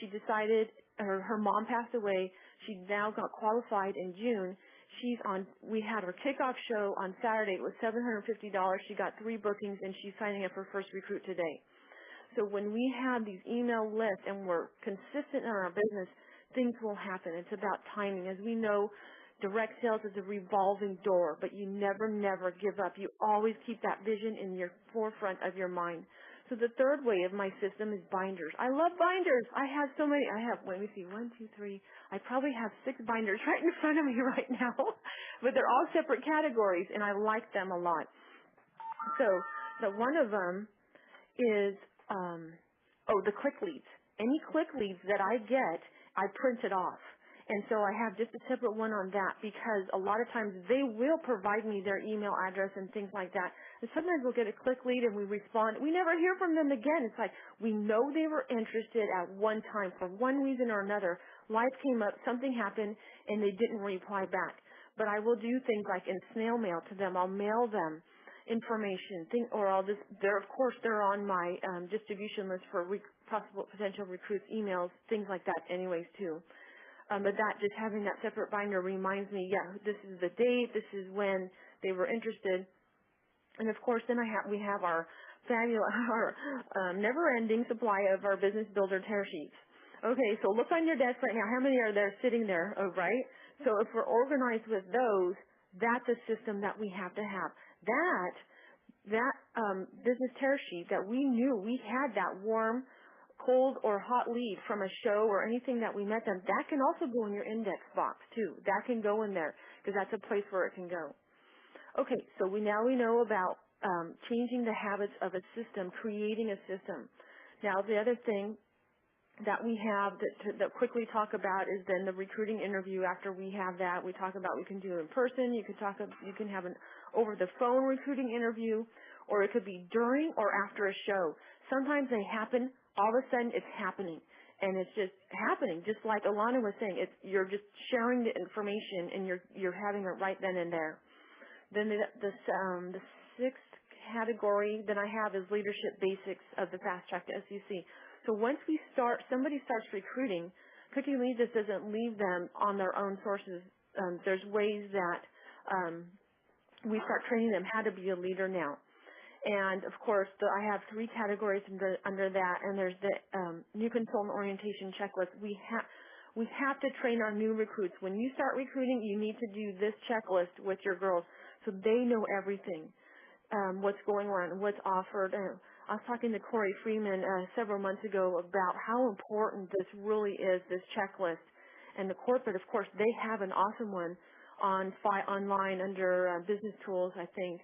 decided her mom passed away. She now got qualified in June. We had her kickoff show on Saturday. It was $750. She got 3 bookings, and she's signing up her first recruit today. So when we have these email lists and we're consistent in our business, things will happen. It's about timing. As we know, direct sales is a revolving door, but you never, never give up. You always keep that vision in your forefront of your mind. So the third way of my system is binders. I love binders. I have so many. Let me see, 1, 2, 3. I probably have 6 binders right in front of me right now, but they're all separate categories, and I like them a lot. So one of them is, the click leads. Any click leads that I get, I print it off. And so I have just a separate one on that because a lot of times they will provide me their email address and things like that. And sometimes we'll get a click lead and we respond. We never hear from them again. It's like we know they were interested at one time for one reason or another. Life came up, something happened, and they didn't reply back. But I will do things like in snail mail to them. I'll mail them information, they're on my distribution list for potential recruits, emails, things like that anyways too. But that, just having that separate binder reminds me, this is the date, this is when they were interested. And of course, then we have our fabulous, never-ending supply of our business builder tear sheets. Okay, so look on your desk right now. How many are there sitting there? Oh, right? So if we're organized with those, that's a system that we have to have. That business tear sheet that we knew we had that warm, cold, or hot lead from a show or anything that we met them, that can also go in your index box too. That can go in there because that's a place where it can go. Okay, so we know about changing the habits of a system, creating a system. Now the other thing that we have that quickly talk about is then the recruiting interview. After we have that, we talk about we can do it in person. You can have an over the phone recruiting interview, or it could be during or after a show. Sometimes they happen. All of a sudden, it's happening, and it's just happening. Just like Alana was saying, you're just sharing the information, and you're having it right then and there. Then the sixth category that I have is leadership basics of the Fast Track to SCC. So once somebody starts recruiting, Cookie Lead just doesn't leave them on their own sources. There's ways that we start training them how to be a leader now. And of course, I have 3 categories under that, and there's the new consultant orientation checklist. We have to train our new recruits. When you start recruiting, you need to do this checklist with your girls so they know everything, what's going on, what's offered. I was talking to Corey Freeman several months ago about how important this really is, this checklist. And the corporate, of course, they have an awesome one online under Business Tools, I think.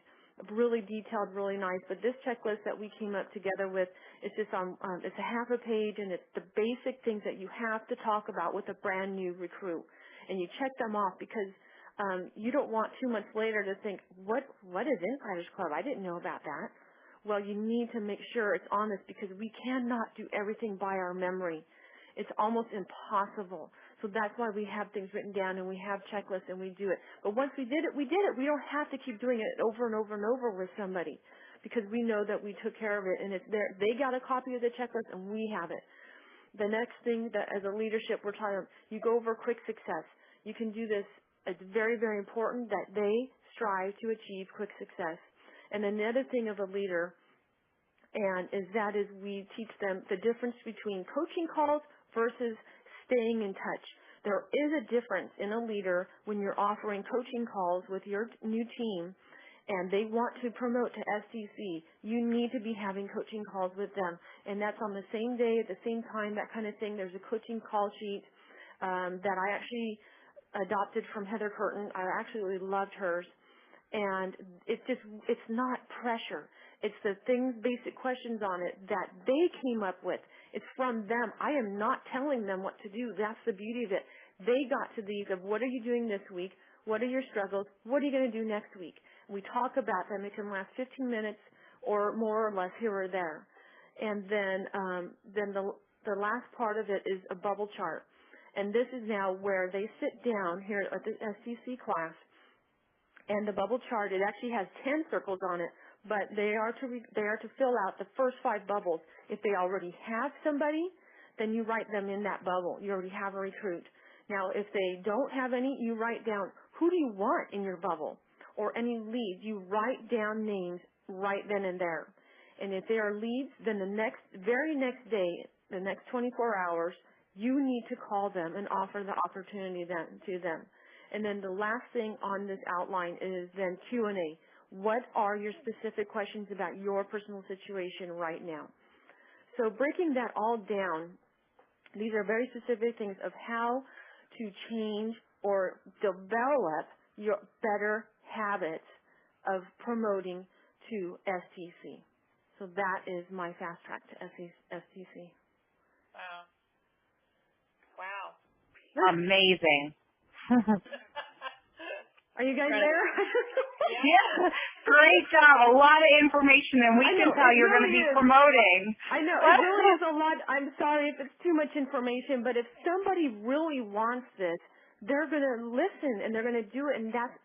Really detailed, really nice. But this checklist that we came up together with is just it's a half a page, and it's the basic things that you have to talk about with a brand new recruit. And you check them off because you don't want 2 months later to think, what is Insiders Club? I didn't know about that. Well, you need to make sure it's on this because we cannot do everything by our memory. It's almost impossible. So that's why we have things written down and we have checklists and we do it. But once we did it, we did it. We don't have to keep doing it over and over and over with somebody because we know that we took care of it and it's there. They got a copy of the checklist and we have it. The next thing that as a leadership we're talking about, you go over quick success. You can do this. It's very, very important that they strive to achieve quick success. And then the other thing of a leader is we teach them the difference between coaching calls versus staying in touch. There is a difference in a leader when you're offering coaching calls with your new team and they want to promote to SCC. You need to be having coaching calls with them. And that's on the same day, at the same time, that kind of thing. There's a coaching call sheet that I actually adopted from Heather Curtin. I absolutely loved hers. And it's not pressure. It's the things, basic questions on it that they came up with. It's from them. I am not telling them what to do. That's the beauty of it. They got to these of what are you doing this week? What are your struggles? What are you going to do next week? We talk about them. It can last 15 minutes or more or less here or there. And then the last part of it is a bubble chart. And this is now where they sit down here at the STC class, and the bubble chart, it actually has 10 circles on it, but they are to fill out the first 5 bubbles. If they already have somebody, then you write them in that bubble. You already have a recruit. Now, if they don't have any, you write down who do you want in your bubble or any leads. You write down names right then and there. And if they are leads, then the very next day, the next 24 hours, you need to call them and offer the opportunity to them. And then the last thing on this outline is then Q&A. What are your specific questions about your personal situation right now? So breaking that all down, these are very specific things of how to change or develop your better habits of promoting to STC. So that is my fast track to STC. Wow. Wow. Amazing. Are you guys there? Yeah. Great job. A lot of information, and we can tell you're going to be promoting. I know. It really is a lot. I'm sorry if it's too much information, but if somebody really wants this, they're going to listen and they're going to do it, and that's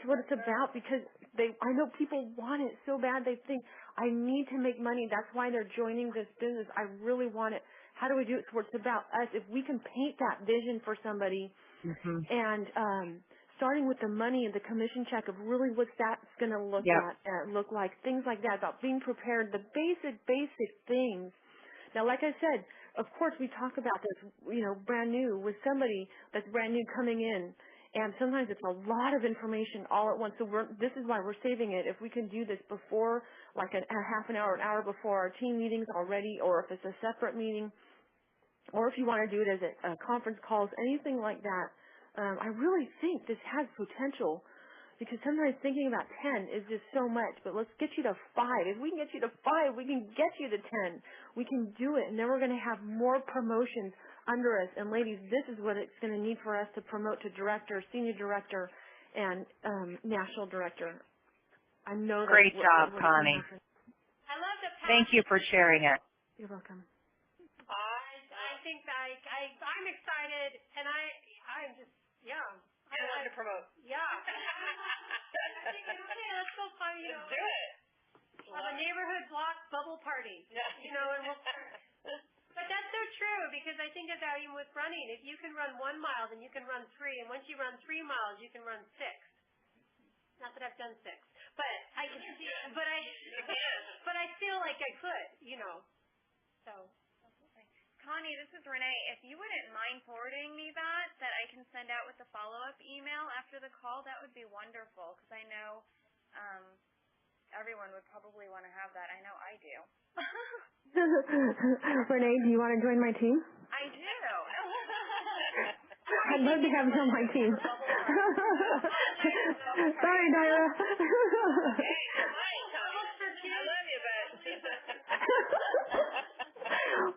what it's about, because I know people want it so bad. They think, I need to make money. That's why they're joining this business. I really want it. How do we do it? So it's about us. If we can paint that vision for somebody, and starting with the money and the commission check of really what that's going to look like, things like that, about being prepared, the basic things. Now, like I said, of course we talk about this, brand new with somebody that's brand new coming in. And sometimes it's a lot of information all at once. So this is why we're saving it. If we can do this before, like a half an hour, an hour before our team meetings already, or if it's a separate meeting, or if you want to do it as a conference calls, anything like that, I really think this has potential, because sometimes thinking about 10 is just so much. But let's get you to 5. If we can get you to 5, we can get you to 10. We can do it, and then we're going to have more promotions under us. And ladies, this is what it's going to need for us to promote to director, senior director, and national director. I know that. Great job, Connie. I love the passion. Thank you for sharing it. You're welcome. I think I'm excited, and I'm just, I want to promote. Yeah. I think, okay, let's go find, Let's do it. Have a neighborhood block bubble party. Yeah. And we'll start. But that's so true, because I think of that even with running. If you can run 1 mile, then you can run 3, and once you run 3 miles, you can run 6. Not that I've done 6, but I can see, but I feel like I could, So. Connie, this is Renee. If you wouldn't mind forwarding me that I can send out with the follow-up email after the call, that would be wonderful, because I know everyone would probably want to have that. I know I do. Renee, do you want to join my team? I do. I'd love to have you on my team. Sorry, Naira. I love you, but.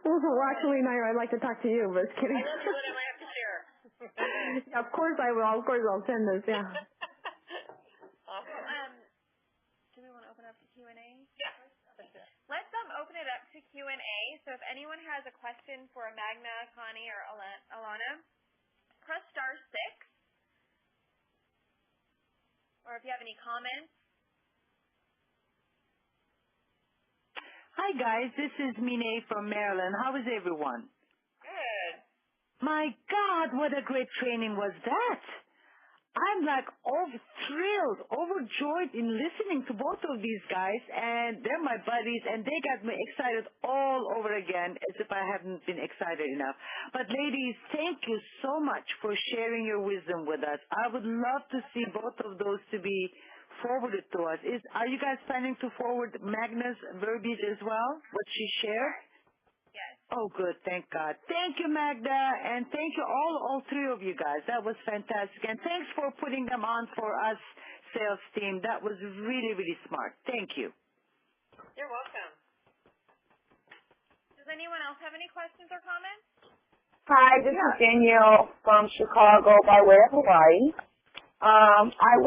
Well, actually, Naira, I'd like to talk to you, but just kidding. I love you, what I have to share. Of course I will. Of course I'll send this, yeah. Awesome. Do we want to open up to Q&A? Yeah. Let's open it up to Q&A. So if anyone has a question for Magna, Connie, or Alana, press *6. Or if you have any comments. Hi, guys. This is Mine from Maryland. How is everyone? Good. My God, what a great training was that. I'm like thrilled, overjoyed in listening to both of these guys, and they're my buddies, and they got me excited all over again as if I hadn't been excited enough. But ladies, thank you so much for sharing your wisdom with us. I would love to see both of those to be forwarded to us. Are you guys planning to forward Magna's verbiage as well, what she shared? Yes. Oh, good. Thank God. Thank you, Magda, and thank you all 3 of you guys. That was fantastic. And thanks for putting them on for us, sales team. That was really, really smart. Thank you. You're welcome. Does anyone else have any questions or comments? Hi, this is Danielle from Chicago by way of Hawaii. I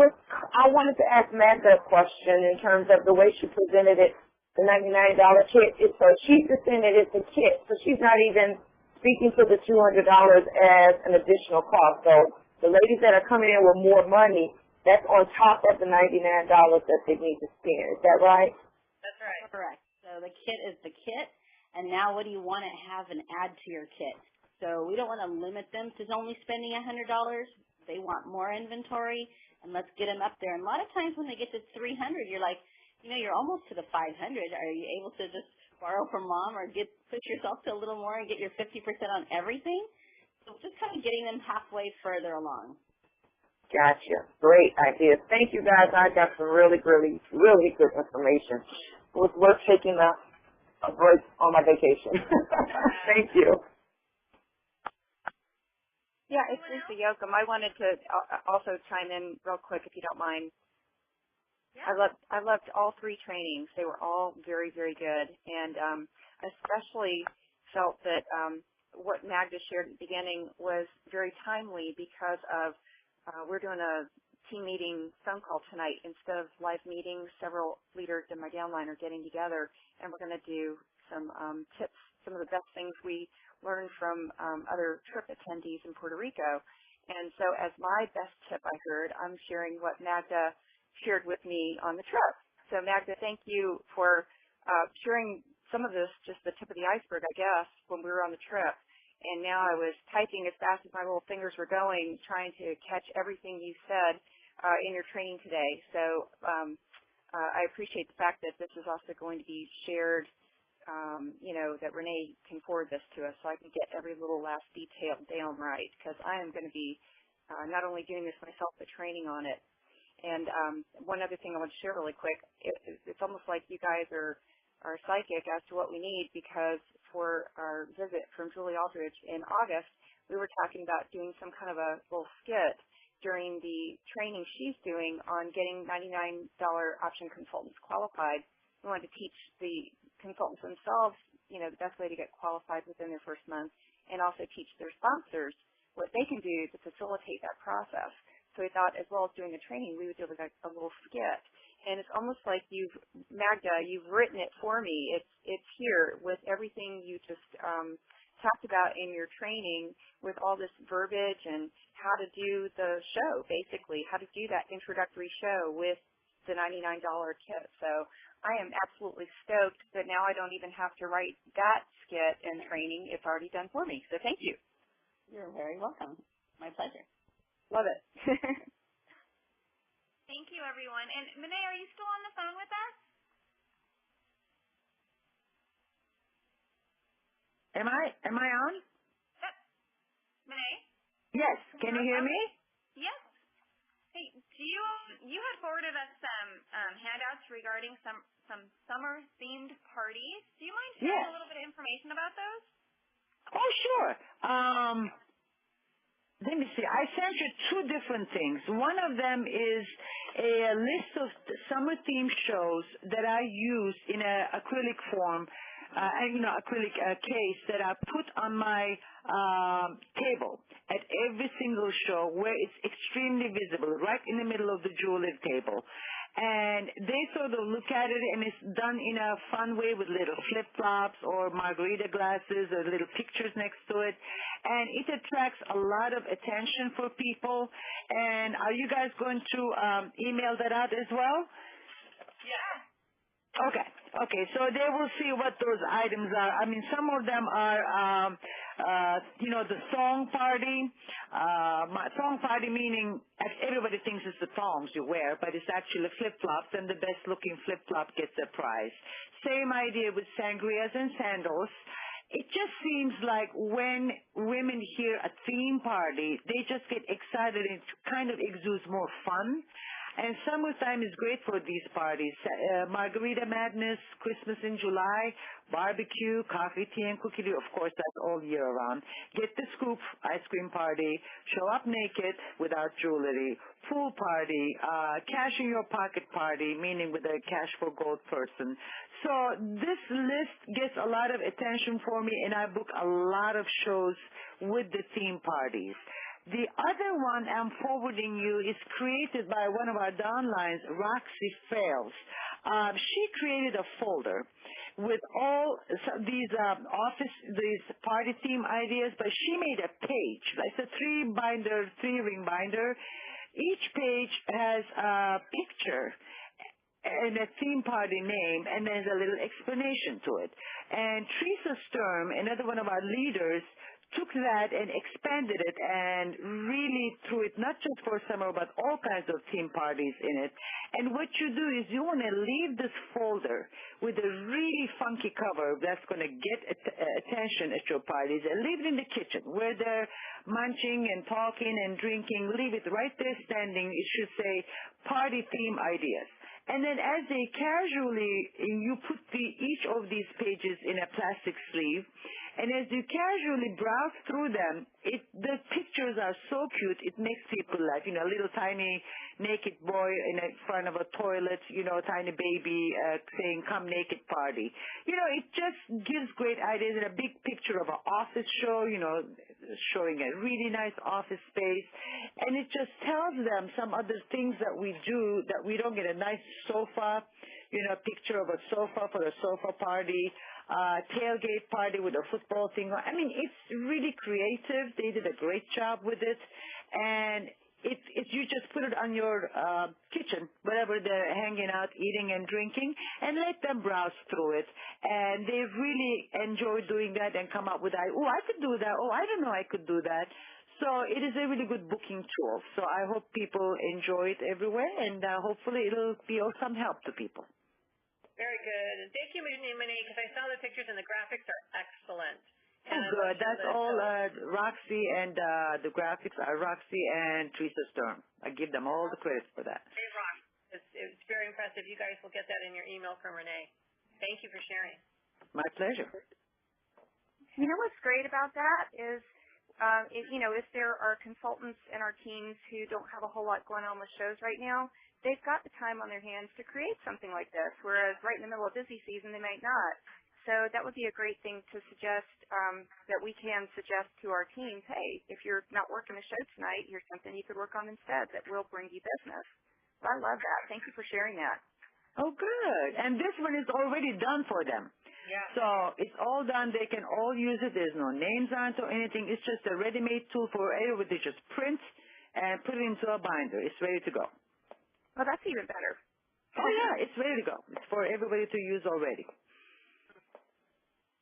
wanted to ask Magda a question in terms of the way she presented it. The $99 kit, she's just saying that it's a kit, so she's not even speaking to the $200 as an additional cost. So the ladies that are coming in with more money, that's on top of the $99 that they need to spend. Is that right? That's right. Correct. So the kit is the kit, and now what do you want to have and add to your kit? So we don't want to limit them to only spending $100. They want more inventory, and let's get them up there. And a lot of times when they get to $300, you're like, you're almost to the $500. Are you able to just borrow from mom or push yourself to a little more and get your 50% on everything? So just kind of getting them halfway further along. Gotcha. Great idea. Thank you, guys. I got some really, really, really good information. It was worth taking a break on my vacation. Thank you. Yeah, it's Lisa Yoakum. I wanted to also chime in real quick, if you don't mind. Yeah. I loved all three trainings. They were all very, very good, and especially felt that what Magda shared at the beginning was very timely because of we're doing a team meeting phone call tonight instead of live meetings. Several leaders in my downline are getting together, and we're going to do some tips, some of the best things we learned from other trip attendees in Puerto Rico. And so as my best tip I heard, I'm sharing what Magda shared with me on the trip. So Magda, thank you for sharing some of this, just the tip of the iceberg, I guess, when we were on the trip. And now I was typing as fast as my little fingers were going, trying to catch everything you said in your training today. So I appreciate the fact that this is also going to be shared, that Renee can forward this to us so I can get every little last detail down right, because I am going to be not only doing this myself, but training on it. And one other thing I want to share really quick, it's almost like you guys are psychic as to what we need, because for our visit from Julie Aldridge in August, we were talking about doing some kind of a little skit during the training she's doing on getting $99 option consultants qualified. We wanted to teach the consultants themselves, the best way to get qualified within their first month, and also teach their sponsors what they can do to facilitate that process. So we thought, as well as doing the training, we would do like a little skit. And it's almost like Magda, you've written it for me. It's here with everything you just talked about in your training, with all this verbiage and how to do the show, basically, how to do that introductory show with the $99 kit. So I am absolutely stoked that now I don't even have to write that skit and training. It's already done for me. So thank you. You're very welcome. My pleasure. Love it. Thank you, everyone. And Renee, are you still on the phone with us? Am I on? Yep. Renee? Yes. Can you hear me? Yes. Hey, you had forwarded us some handouts regarding some summer-themed parties. Do you mind sharing a little bit of information about those? Oh, sure. Let me see. I sent you two different things. One of them is a list of summer-themed shows that I use in an acrylic form, acrylic case that I put on my table at every single show, where it's extremely visible, right in the middle of the jewelry table. And they sort of look at it, and it's done in a fun way with little flip-flops or margarita glasses or little pictures next to it. And it attracts a lot of attention for people. And are you guys going to email that out as well? Yeah. Okay, so they will see what those items are. I mean, some of them are, the thong party. Thong party meaning everybody thinks it's the thongs you wear, but it's actually flip-flops, and the best-looking flip-flop gets a prize. Same idea with sangrias and sandals. It just seems like when women hear a theme party, they just get excited. It kind of exudes more fun. And summertime is great for these parties. Margarita Madness, Christmas in July, barbecue, coffee, tea, and cookie tea. Of course, that's all year round. Get the scoop, ice cream party, show up naked without jewelry, pool party, cash in your pocket party, meaning with a cash for gold person. So this list gets a lot of attention for me, and I book a lot of shows with the theme parties. The other one I'm forwarding you is created by one of our downlines, Roxy Fails. She created a folder with all these these party theme ideas, but she made a page. It's a three-ring binder. Each page has a picture and a theme party name, and there's a little explanation to it. And Teresa Sturm, another one of our leaders, took that and expanded it and really threw it not just for summer but all kinds of theme parties in it. And what you do is you want to leave this folder with a really funky cover that's going to get attention at your parties, and leave it in the kitchen where they're munching and talking and drinking. Leave it right there standing. It should say party theme ideas. And then as they casually, you put each of these pages in a plastic sleeve, and as you casually browse through them, the pictures are so cute, it makes people laugh. A little tiny naked boy in front of a toilet, tiny baby saying, "Come naked party." It just gives great ideas, and a big picture of an office show, showing a really nice office space. And it just tells them some other things that we do, that we don't get a nice sofa, a picture of a sofa for a sofa party, tailgate party with a football thing. I mean, it's really creative. They did a great job with it. And you just put it on your kitchen, wherever they're hanging out, eating and drinking, and let them browse through it. And they really enjoy doing that and come up with, "Oh, I could do that. Oh, I didn't know I could do that." So it is a really good booking tool. So I hope people enjoy it everywhere, and hopefully it'll be of some help to people. Very good. And thank you, Monet, because I saw the pictures and the graphics are excellent. Oh, good. That's all Roxy, and the graphics are Roxy and Teresa Sturm. I give them all the credit for that. They rock. It's very impressive. You guys will get that in your email from Renee. Thank you for sharing. My pleasure. What's great about that is, if there are consultants in our teams who don't have a whole lot going on with shows right now, they've got the time on their hands to create something like this, whereas right in the middle of busy season, they might not. So that would be a great thing to suggest, that we can suggest to our teams, hey, if you're not working a show tonight, here's something you could work on instead that will bring you business. So I love that. Thank you for sharing that. Oh, good. And this one is already done for them. Yeah. So it's all done. They can all use it. There's no names on it or anything. It's just a ready-made tool for everybody to just print and put it into a binder. It's ready to go. Well, that's even better. Oh, yeah. It's ready to go. It's for everybody to use already.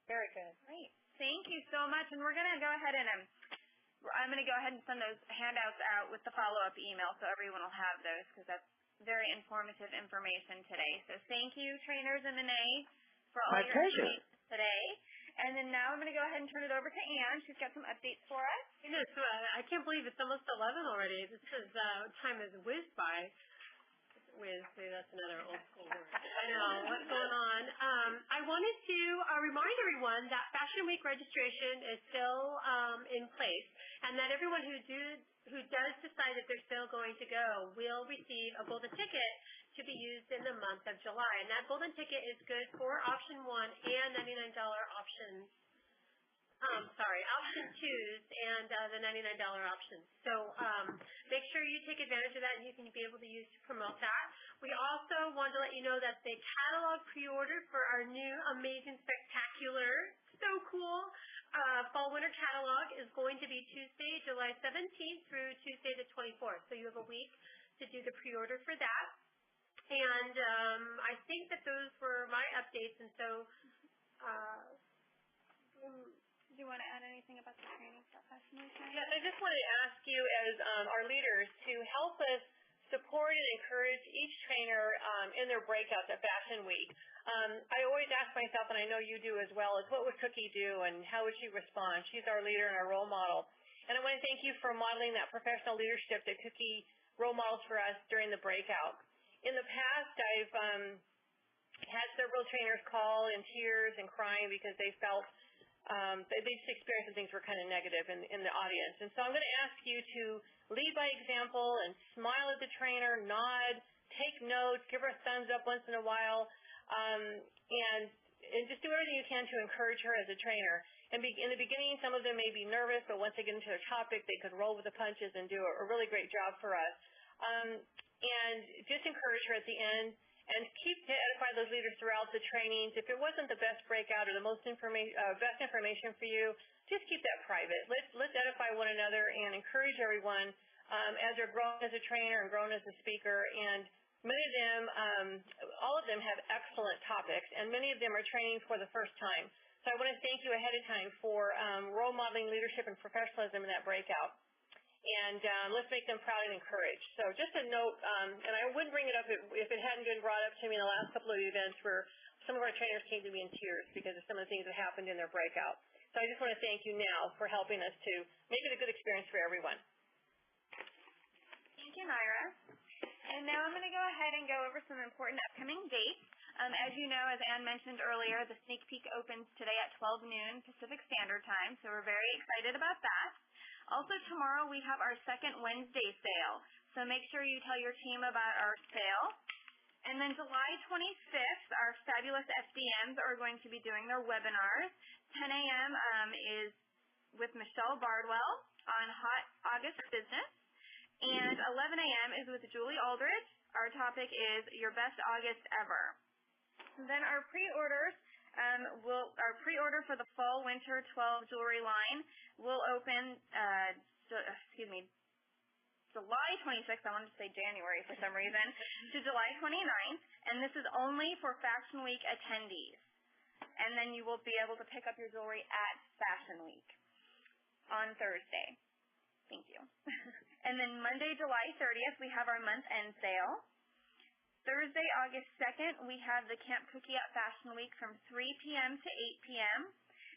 Very good. Great. Thank you so much. And we're going to go ahead and I'm going to go ahead and send those handouts out with the follow-up email so everyone will have those, because that's very informative information today. So thank you, trainers and Monet, for all your information today. And then now I'm going to go ahead and turn it over to Ann. She's got some updates for us. I can't believe it's almost 11 already. This is time has whizzed by. That's another old school word. I know. What's going on? I wanted to remind everyone that Fashion Week registration is still in place, and that everyone who does decide that they're still going to go will receive a golden ticket to be used in the month of July. And that golden ticket is good for option 1 and $99 options. Option 2s and the $99 options. So make sure you take advantage of that, and you can be able to use to promote that. We also wanted to let you know that the catalog pre-order for our new amazing, spectacular, so cool fall-winter catalog is going to be Tuesday, July 17th through Tuesday the 24th. So you have a week to do the pre-order for that. And I think that those were my updates. And so do you want to add anything about the training professionally? Yes, I just wanted to ask you as our leaders to help us support and encourage each trainer in their breakouts at Fashion Week. I always ask myself, and I know you do as well, is what would Cookie do and how would she respond? She's our leader and our role model. And I want to thank you for modeling that professional leadership that Cookie role models for us during the breakout. In the past, I've had several trainers call in tears and crying because they felt they just experienced some things were kind of negative in the audience. And so I'm going to ask you to lead by example and smile at the trainer, nod, take notes, give her a thumbs up once in a while, and just do everything you can to encourage her as a trainer. in the beginning, some of them may be nervous, but once they get into their topic, they could roll with the punches and do a really great job for us. And just encourage her at the end, and keep to edify those leaders throughout the trainings. If it wasn't the best breakout or the best information for you, just keep that private. Let's edify one another and encourage everyone as they're growing as a trainer and growing as a speaker. And many of them, all of them have excellent topics, and many of them are training for the first time. So I want to thank you ahead of time for role modeling leadership and professionalism in that breakout. And let's make them proud and encouraged. So just a note, and I wouldn't bring it up if it hadn't been brought up to me in the last couple of events where some of our trainers came to me in tears because of some of the things that happened in their breakout. So I just want to thank you now for helping us to make it a good experience for everyone. Thank you, Naira. And now I'm going to go ahead and go over some important upcoming dates. As you know, as Ann mentioned earlier, the sneak peek opens today at 12 noon Pacific Standard Time, so we're very excited about that. Also, tomorrow we have our second Wednesday sale, so make sure you tell your team about our sale. And then July 25th, our fabulous SDMs are going to be doing their webinars. 10 a.m. Is with Michelle Bardwell on Hot August Business, and 11 a.m. is with Julie Aldrich. Our topic is Your Best August Ever. And then our pre-orders. Our pre-order for the Fall Winter 12 jewelry line will open, July 26th, I wanted to say January for some reason, to July 29th, and this is only for Fashion Week attendees. And then you will be able to pick up your jewelry at Fashion Week on Thursday. Thank you. And then Monday, July 30th, we have our month-end sale. Thursday, August 2nd, we have the Camp Cookie at Fashion Week from 3 p.m. to 8 p.m.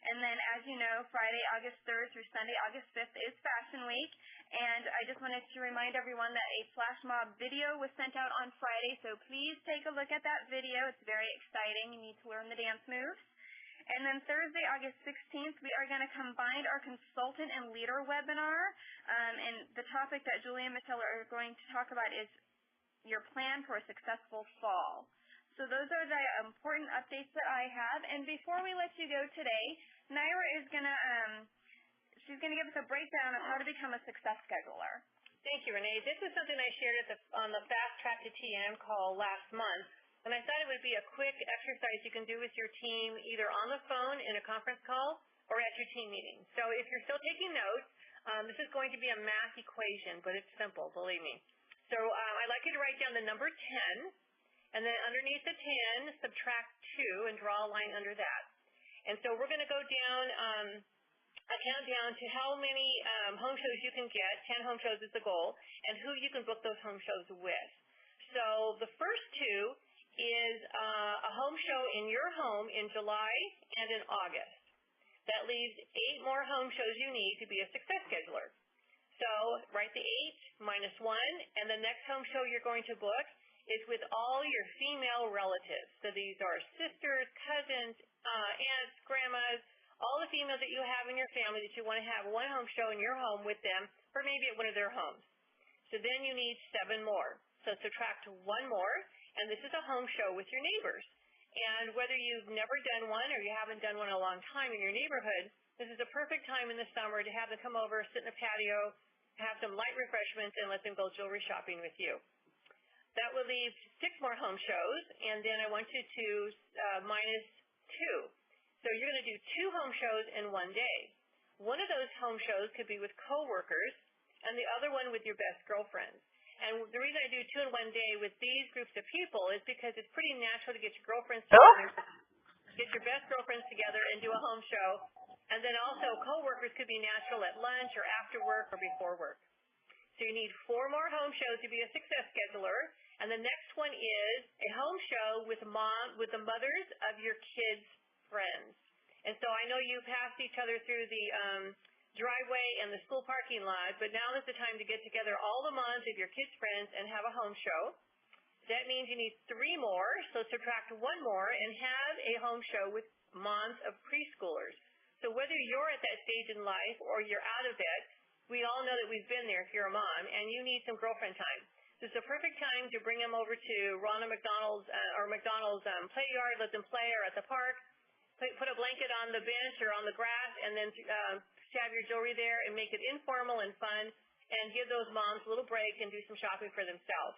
And then, as you know, Friday, August 3rd through Sunday, August 5th is Fashion Week. And I just wanted to remind everyone that a flash mob video was sent out on Friday, so please take a look at that video. It's very exciting. You need to learn the dance moves. And then Thursday, August 16th, we are going to combine our consultant and leader webinar. And the topic that Julie and Michelle are going to talk about is your plan for a successful fall. So those are the important updates that I have. And before we let you go today, Naira is going to she's going to give us a breakdown of how to become a success scheduler. Thank you, Renee. This is something I shared on the Fast Track to TM call last month, and I thought it would be a quick exercise you can do with your team either on the phone in a conference call or at your team meeting. So if you're still taking notes, this is going to be a math equation, but it's simple, believe me. So I'd like you to write down the number 10, and then underneath the 10, subtract 2 and draw a line under that. And so we're going to go down a countdown to how many home shows you can get. 10 home shows is the goal, and who you can book those home shows with. So the first 2 is a home show in your home in July and in August. That leaves 8 more home shows you need to be a success scheduler. So write the 8 minus 1, and the next home show you're going to book is with all your female relatives. So these are sisters, cousins, aunts, grandmas, all the females that you have in your family that you want to have one home show in your home with them, or maybe at one of their homes. So then you need 7 more. So subtract 1 more, and this is a home show with your neighbors. And whether you've never done one or you haven't done one in a long time in your neighborhood, this is a perfect time in the summer to have them come over, sit in the patio, have some light refreshments, and let them go jewelry shopping with you. That will leave 6 more home shows, and then I want you to minus 2. So you're going to do 2 home shows in one day. One of those home shows could be with coworkers, and the other one with your best girlfriends. And the reason I do 2 in one day with these groups of people is because it's pretty natural to get your girlfriends together, get your best girlfriends together and do a home show. And then also coworkers could be natural at lunch or after work or before work. So you need 4 more home shows to be a success scheduler. And the next one is a home show with the mothers of your kids' friends. And so I know you passed each other through the driveway and the school parking lot, but now is the time to get together all the moms of your kids' friends and have a home show. That means you need 3 more, so subtract 1 more and have a home show with moms of preschoolers. So whether you're at that stage in life or you're out of it, we all know that we've been there if you're a mom, and you need some girlfriend time. This is a perfect time to bring them over to Ronald McDonald's play yard, let them play, or at the park. put a blanket on the bench or on the grass and then have your jewelry there and make it informal and fun and give those moms a little break and do some shopping for themselves.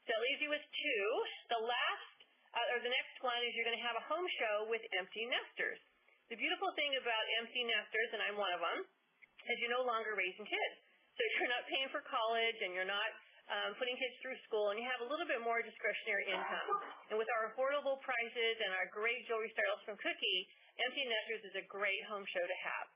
So that leaves you with two. The next one is you're going to have a home show with empty nesters. The beautiful thing about empty nesters, and I'm one of them, is you're no longer raising kids. So you're not paying for college and you're not putting kids through school, and you have a little bit more discretionary income. And with our affordable prices and our great jewelry styles from Cookie, empty nesters is a great home show to have.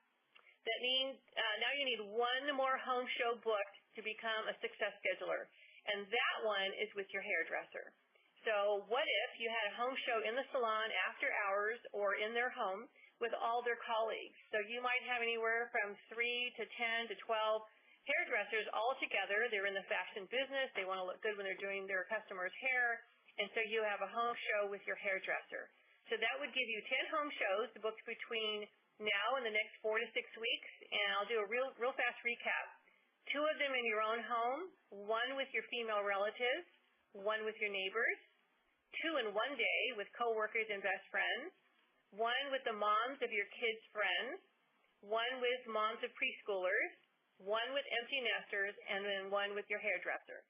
That means now you need one more home show booked to become a success scheduler, and that one is with your hairdresser. So what if you had a home show in the salon after hours or in their home with all their colleagues? So you might have anywhere from 3 to 10 to 12 hairdressers all together. They're in the fashion business. They want to look good when they're doing their customers' hair, and so you have a home show with your hairdresser. So that would give you 10 home shows booked between now and the next 4 to 6 weeks, and I'll do a real fast recap. 2 of them in your own home, 1 with your female relatives, 1 with your neighbors, 2 in one day with coworkers and best friends, 1 with the moms of your kids' friends, 1 with moms of preschoolers, 1 with empty nesters, and then 1 with your hairdresser.